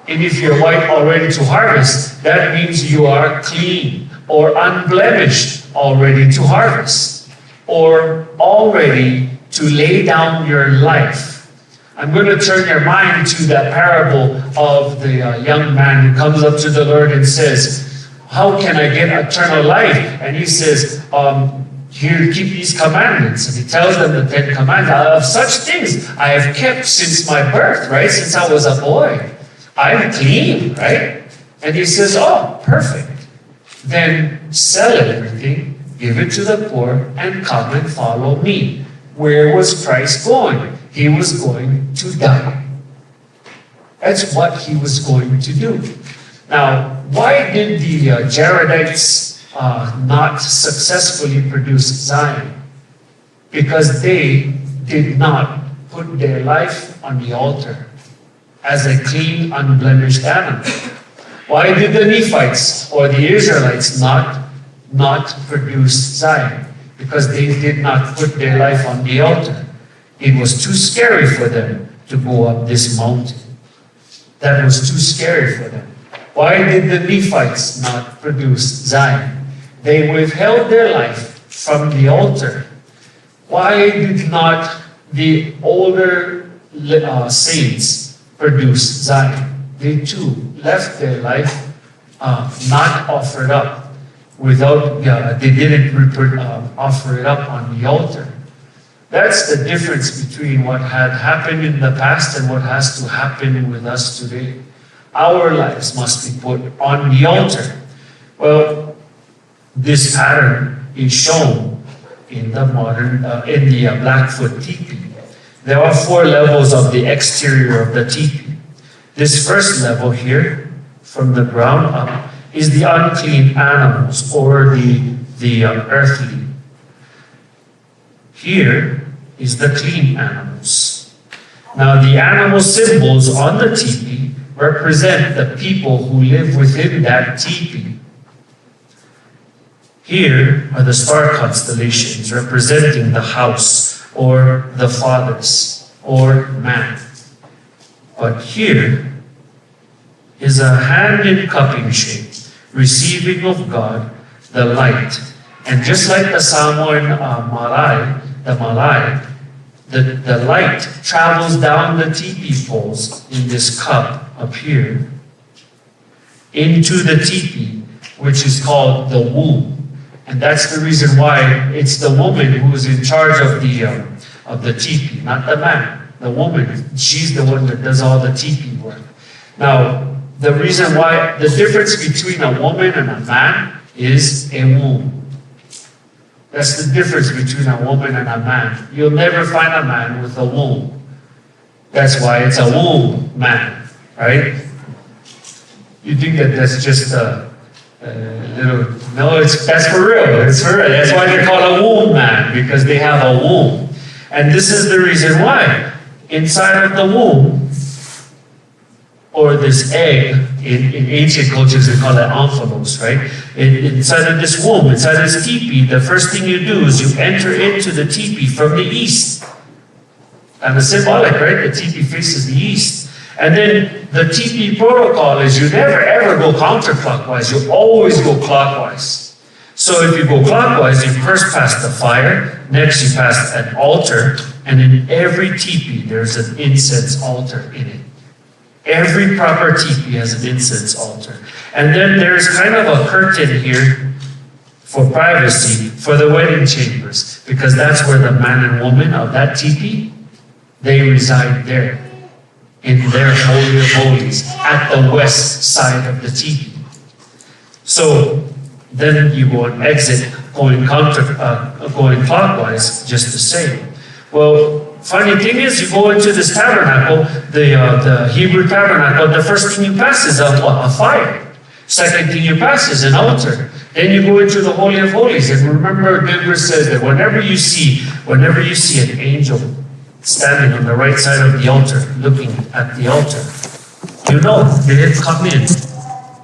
And if you're white, all ready to harvest, that means you are clean or unblemished, all ready to harvest, or all ready to lay down your life. I'm going to turn your mind to that parable of the young man who comes up to the Lord and says, how can I get eternal life? And he says, here, keep these commandments. And he tells them the 10 commandments. Of such things I have kept since my birth, right? Since I was a boy. I'm clean, right? And he says, oh, perfect. Then sell everything, give it to the poor, and come and follow me. Where was Christ going? He was going to die. That's what he was going to do. Now, why did the Jaredites not successfully produce Zion? Because they did not put their life on the altar as a clean, unblemished animal. Why did the Nephites or the Israelites not produce Zion? Because they did not put their life on the altar. It was too scary for them to go up this mountain. That was too scary for them. Why did the Nephites not produce Zion? They withheld their life from the altar. Why did not the older saints produce Zion? They too left their life not offered up. They didn't offer it up on the altar. That's the difference between what had happened in the past and what has to happen with us today. Our lives must be put on the altar. Well, this pattern is shown in the Blackfoot teepee. There are 4 levels of the exterior of the teepee. This first level here, from the ground up, is the unclean animals or the earthly. Here is the clean animals. Now the animal symbols on the teepee represent the people who live within that teepee. Here are the star constellations representing the house or the fathers or man. But here is a hand in cupping shape, receiving of God the light. And just like the Samoan Malay, the light travels down the teepee poles in this cup up here into the teepee, which is called the womb. And that's the reason why it's the woman who is in charge of the teepee, not the man. The woman, she's the one that does all the teepee work. Now, the reason why, the difference between a woman and a man is a womb. That's the difference between a woman and a man. You'll never find a man with a womb. That's why it's a womb man, right? You think that that's just a little, no, that's for real. It's for real. That's why they're called a womb man, because they have a womb. And this is the reason why. Inside of the womb, or this egg, in ancient cultures they call it omphalos, right? Inside of this womb, inside of this teepee, the first thing you do is you enter into the teepee from the east. And it's symbolic, right? The teepee faces the east. And then the teepee protocol is you never ever go counterclockwise, you always go clockwise. So if you go clockwise, you first pass the fire, next you pass an altar, and in every teepee there's an incense altar in it. Every proper teepee has an incense altar. And then there's kind of a curtain here for privacy for the wedding chambers, because that's where the man and woman of that teepee, they reside there, in their holy of holies, at the west side of the teepee. So then you go and exit, going clockwise, just the same. Well, funny thing is, you go into this tabernacle, the Hebrew tabernacle, the first thing you pass is a fire. Second thing you pass is an altar. Then you go into the Holy of Holies. And remember, Biblia says that whenever you see an angel standing on the right side of the altar, looking at the altar, you know they have come in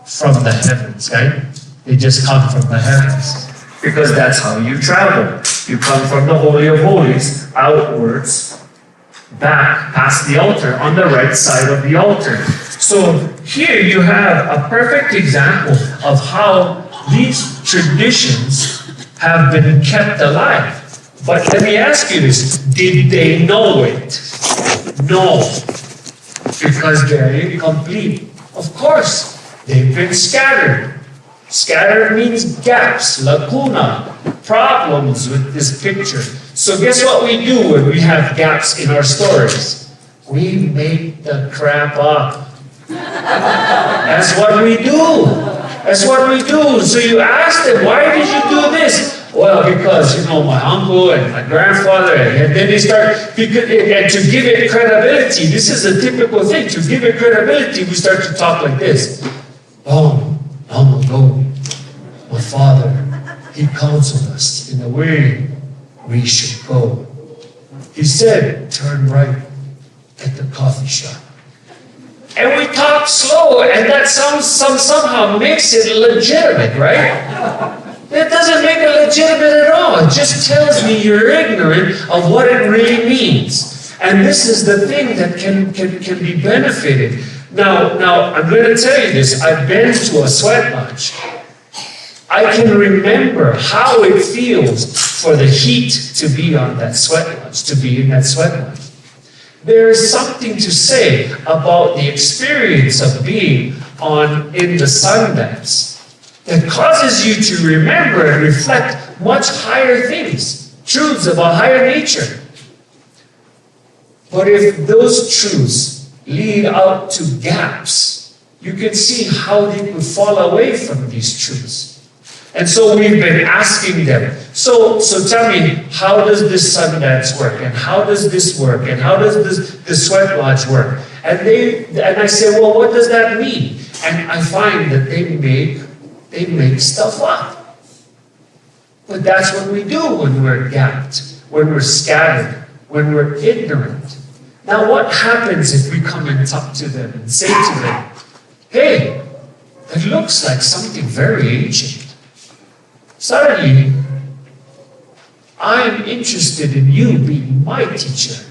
from the heavens, right? They just come from the heavens. Because that's how you travel. You come from the Holy of Holies outwards, back past the altar, on the right side of the altar. So here you have a perfect example of how these traditions have been kept alive. But let me ask you this, did they know it? No, because they're incomplete. Of course, they've been scattered. Scattered means gaps, lacuna, problems with this picture. So guess what we do when we have gaps in our stories? We make the crap up. That's what we do. That's what we do. So you ask them, why did you do this? Well, because, my uncle and my grandfather, and then they start, and to give it credibility, this is a typical thing, to give it credibility, we start to talk like this. Long ago, my father, he counseled us in the way we should go. He said, turn right at the coffee shop. And we talk slow, and that somehow makes it legitimate, right? It doesn't make it legitimate at all. It just tells me you're ignorant of what it really means. And this is the thing that can be benefited. Now, I'm going to tell you this. I've been to a sweat lodge. I can remember how it feels for the heat to be on that sweat lodge, to be in that sweat lodge. There is something to say about the experience of being in the sun dance that causes you to remember and reflect much higher things, truths of a higher nature. But if those truths lead out to gaps, you can see how they could fall away from these truths. And so we've been asking them, so tell me, how does this sun dance work? And how does this work? And how does this sweat lodge work? And I say, well, what does that mean? And I find that they make stuff up. But that's what we do when we're gapped, when we're scattered, when we're ignorant. Now what happens if we come and talk to them and say to them, hey, that looks like something very ancient. Suddenly, I'm interested in you being my teacher.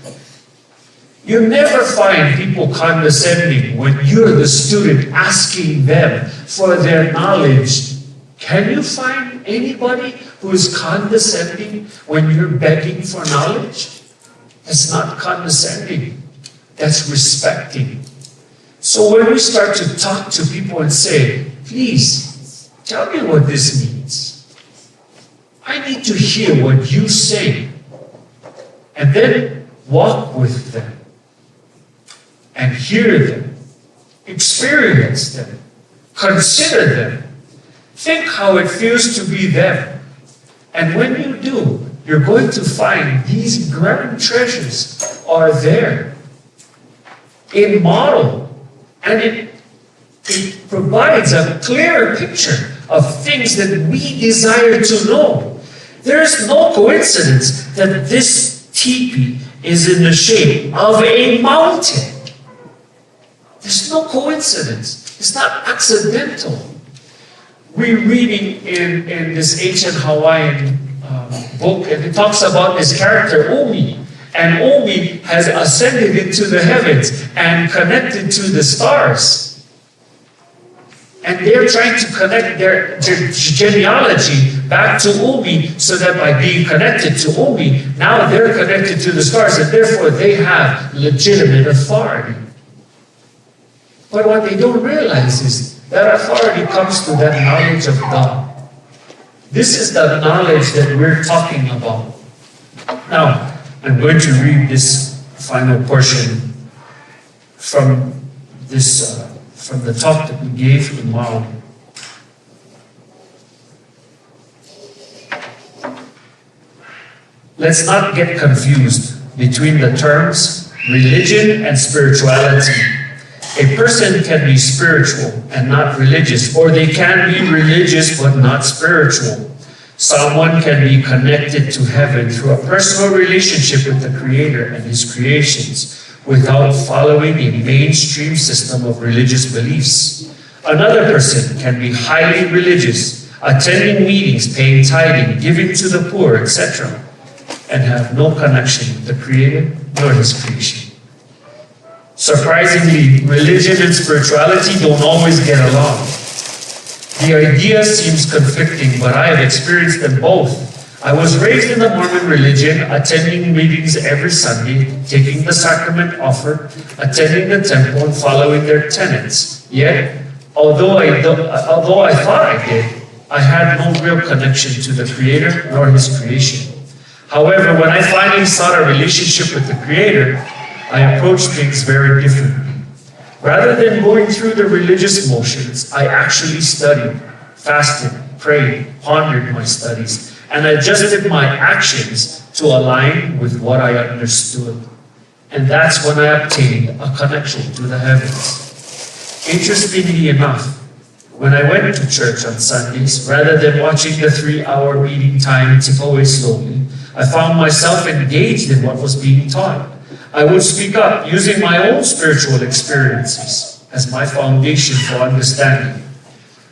You never find people condescending when you're the student asking them for their knowledge. Can you find anybody who is condescending when you're begging for knowledge? That's not condescending. That's respecting. So when we start to talk to people and say, please, tell me what this means. I need to hear what you say. And then walk with them. And hear them. Experience them. Consider them. Think how it feels to be them. And when you do, you're going to find these grand treasures are there in model. And it provides a clearer picture of things that we desire to know. There is no coincidence that this teepee is in the shape of a mountain. There's no coincidence. It's not accidental. We're reading in this ancient Hawaiian book, and it talks about this character, Omi. And Omi has ascended into the heavens and connected to the stars. And they're trying to connect their genealogy back to Omi, so that by being connected to Omi, now they're connected to the stars, and therefore they have legitimate authority. But what they don't realize is that authority comes to that knowledge of God. This is the knowledge that we're talking about. Now, I'm going to read this final portion from this from the talk that we gave in Maui. Let's not get confused between the terms religion and spirituality. A person can be spiritual and not religious, or they can be religious but not spiritual. Someone can be connected to heaven through a personal relationship with the Creator and His creations without following a mainstream system of religious beliefs. Another person can be highly religious, attending meetings, paying tithing, giving to the poor, etc., and have no connection with the Creator nor His creation. Surprisingly, religion and spirituality don't always get along. The idea seems conflicting, but I have experienced them both. I was raised in the Mormon religion, attending meetings every Sunday, taking the sacrament offered, attending the temple, and following their tenets. Yet, although I thought I did, I had no real connection to the Creator nor His creation. However, when I finally sought a relationship with the Creator, I approached things very differently. Rather than going through the religious motions, I actually studied, fasted, prayed, pondered my studies, and adjusted my actions to align with what I understood. And that's when I obtained a connection to the heavens. Interestingly enough, when I went to church on Sundays, rather than watching the 3-hour meeting time tip away slowly, I found myself engaged in what was being taught. I would speak up using my own spiritual experiences as my foundation for understanding.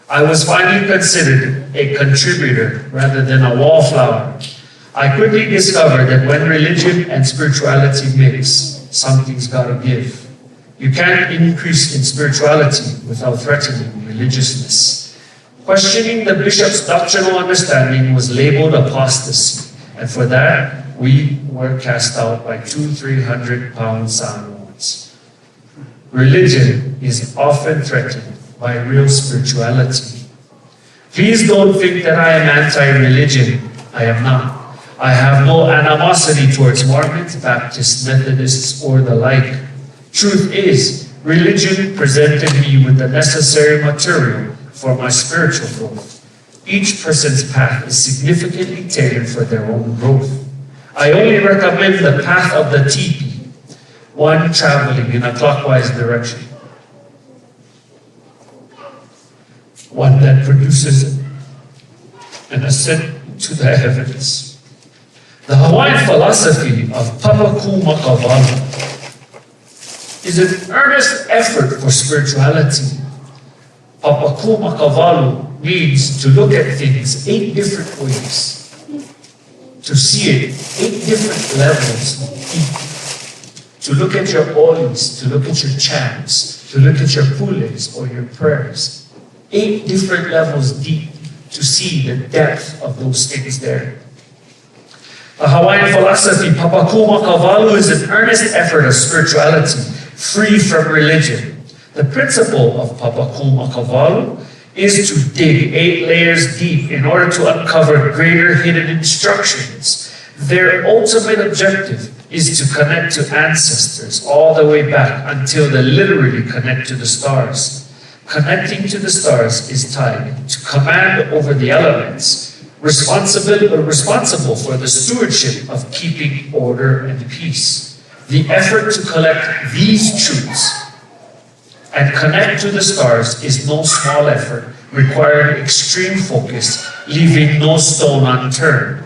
I was finally considered a contributor rather than a wallflower. I quickly discovered that when religion and spirituality mix, something's got to give. You can't increase in spirituality without threatening religiousness. Questioning the bishop's doctrinal understanding was labeled apostasy, and for that, we were cast out by 200-300 pound soundboards. Religion is often threatened by real spirituality. Please don't think that I am anti-religion. I am not. I have no animosity towards Mormons, Baptists, Methodists, or the like. Truth is, religion presented me with the necessary material for my spiritual growth. Each person's path is significantly tailored for their own growth. I only recommend the path of the teepee, one traveling in a clockwise direction, one that produces an ascent to the heavens. The Hawaiian philosophy of Papaku Makavalu is an earnest effort for spirituality. Papaku Makavalu means to look at things 8 different ways, to see it 8 different levels deep, to look at your olis, to look at your chants, to look at your pules or your prayers, 8 different levels deep to see the depth of those things there. The Hawaiian philosophy, Papaku Makavalu, is an earnest effort of spirituality, free from religion. The principle of Papaku Makavalu is to dig 8 layers deep in order to uncover greater hidden instructions. Their ultimate objective is to connect to ancestors all the way back until they literally connect to the stars. Connecting to the stars is tied to command over the elements, responsible for the stewardship of keeping order and peace. The effort to collect these truths and connect to the stars is no small effort, requiring extreme focus, leaving no stone unturned.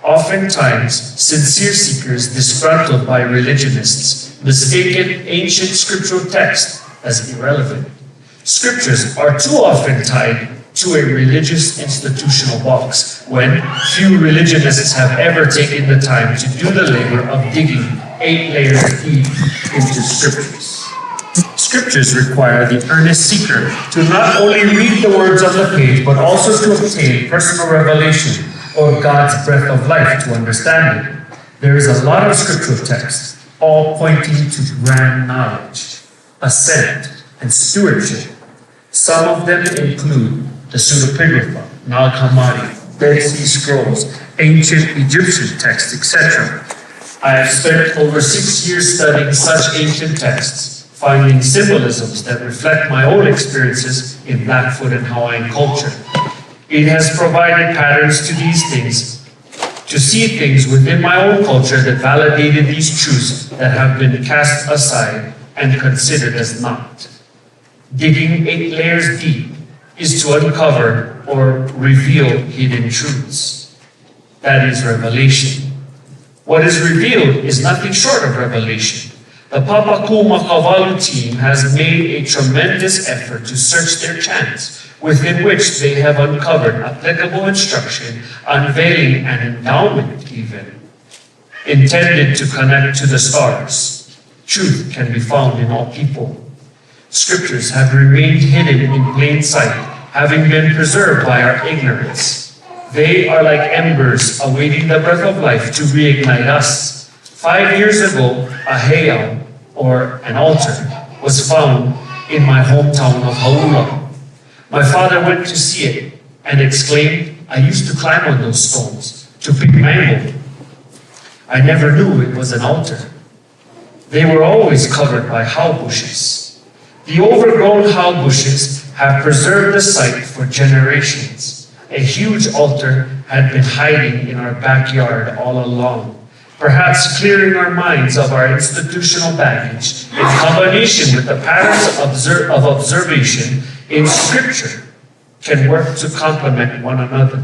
Oftentimes, sincere seekers disgruntled by religionists mistaken ancient scriptural text as irrelevant. Scriptures are too often tied to a religious institutional box, when few religionists have ever taken the time to do the labor of digging 8 layers deep into scriptures. Scriptures require the earnest seeker to not only read the words on the page, but also to obtain personal revelation or God's breath of life to understand it. There is a lot of scriptural text, all pointing to grand knowledge, ascent, and stewardship. Some of them include the pseudepigrapha, Nag Hammadi, Dead Sea Scrolls, ancient Egyptian texts, etc. I have spent over 6 years studying such ancient texts, finding symbolisms that reflect my own experiences in Blackfoot and Hawaiian culture. It has provided patterns to these things, to see things within my own culture that validated these truths that have been cast aside and considered as not. Digging 8 layers deep is to uncover or reveal hidden truths. That is revelation. What is revealed is nothing short of revelation. The Papaku Makavalu team has made a tremendous effort to search their chants, within which they have uncovered applicable instruction, unveiling an endowment even, intended to connect to the stars. Truth can be found in all people. Scriptures have remained hidden in plain sight, having been preserved by our ignorance. They are like embers awaiting the breath of life to reignite us. 5 years ago, a heiau, or an altar, was found in my hometown of Haula. My father went to see it and exclaimed, "I used to climb on those stones to pick mango. I never knew it was an altar." They were always covered by hau bushes. The overgrown hau bushes have preserved the site for generations. A huge altar had been hiding in our backyard all along, perhaps clearing our minds of our institutional baggage in combination with the patterns of observation in Scripture can work to complement one another.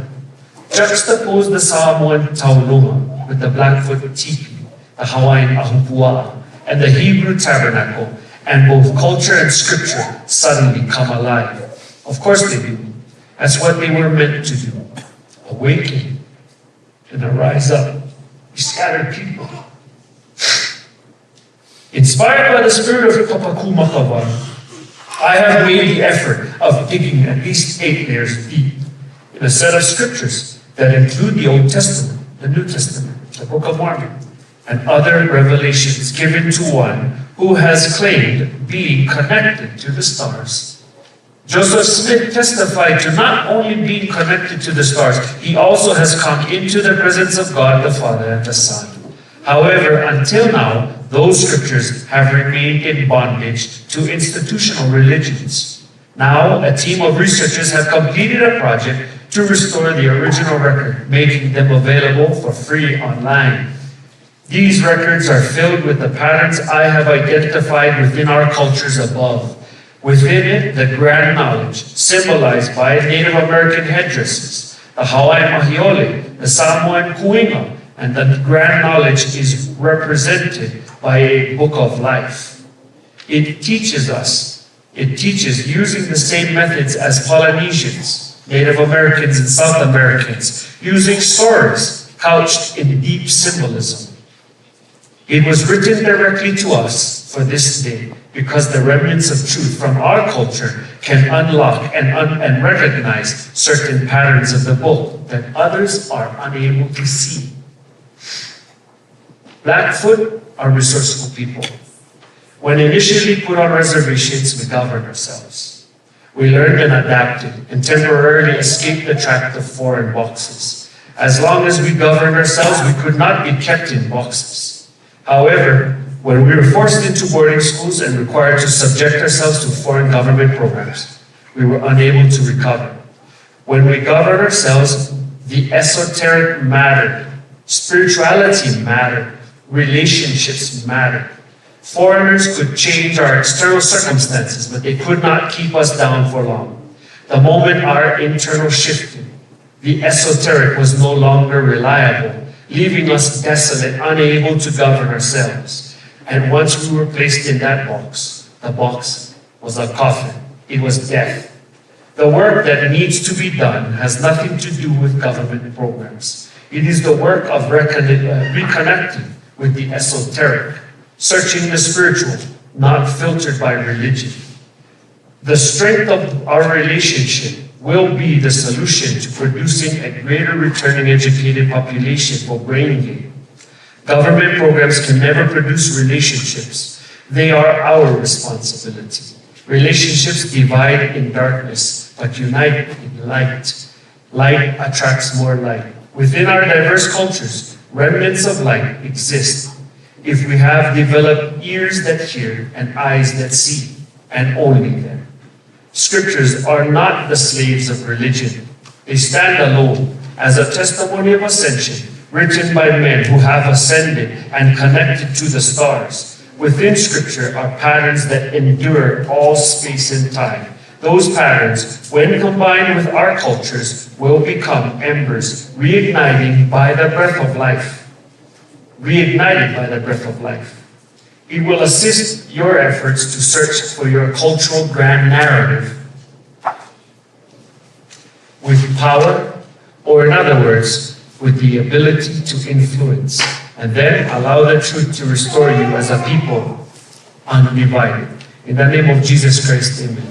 Juxtapose the Samoan Tauluma with the Blackfoot Teepee, the Hawaiian Ahupua'a, and the Hebrew Tabernacle, and both culture and Scripture suddenly come alive. Of course they do. That's what they were meant to do. Awaken and arise up, you scattered people. Inspired by the spirit of Papaku Makavalu, I have made the effort of digging at least 8 layers deep in a set of scriptures that include the Old Testament, the New Testament, the Book of Mormon, and other revelations given to one who has claimed being connected to the stars. Joseph Smith testified to not only being connected to the stars, he also has come into the presence of God the Father and the Son. However, until now, those scriptures have remained in bondage to institutional religions. Now, a team of researchers have completed a project to restore the original record, making them available for free online. These records are filled with the patterns I have identified within our cultures above. Within it, the grand knowledge, symbolized by Native American headdresses, the Hawaiian mahiole, the Samoan kuinga, And the grand knowledge is represented by a book of life. It teaches using the same methods as Polynesians, Native Americans, and South Americans, using stories couched in deep symbolism. It was written directly to us for this day because the remnants of truth from our culture can unlock and recognize certain patterns of the book that others are unable to see. Blackfoot are resourceful people. When initially put on reservations, we governed ourselves. We learned and adapted and temporarily escaped the trap of foreign boxes. As long as we governed ourselves, we could not be kept in boxes. However, when we were forced into boarding schools and required to subject ourselves to foreign government programs, we were unable to recover. When we governed ourselves, the esoteric mattered, spirituality mattered, relationships mattered. Foreigners could change our external circumstances, but they could not keep us down for long. The moment our internal shifted, the esoteric was no longer reliable, leaving us desolate, unable to govern ourselves. And once we were placed in that box, the box was a coffin. It was death. The work that needs to be done has nothing to do with government programs. It is the work of reconnecting with the esoteric, searching the spiritual, not filtered by religion. The strength of our relationship will be the solution to producing a greater returning educated population for brain gain. Government programs can never produce relationships. They are our responsibility. Relationships divide in darkness, but unite in light. Light attracts more light. Within our diverse cultures, remnants of light exist if we have developed ears that hear and eyes that see, and only then. Scriptures are not the slaves of religion. They stand alone as a testimony of ascension, written by men who have ascended and connected to the stars. Within Scripture are patterns that endure all space and time. Those patterns, when combined with our cultures, will become embers, reignited by the breath of life. It will assist your efforts to search for your cultural grand narrative with power, or in other words, with the ability to influence, and then allow the truth to restore you as a people undivided. In the name of Jesus Christ, amen.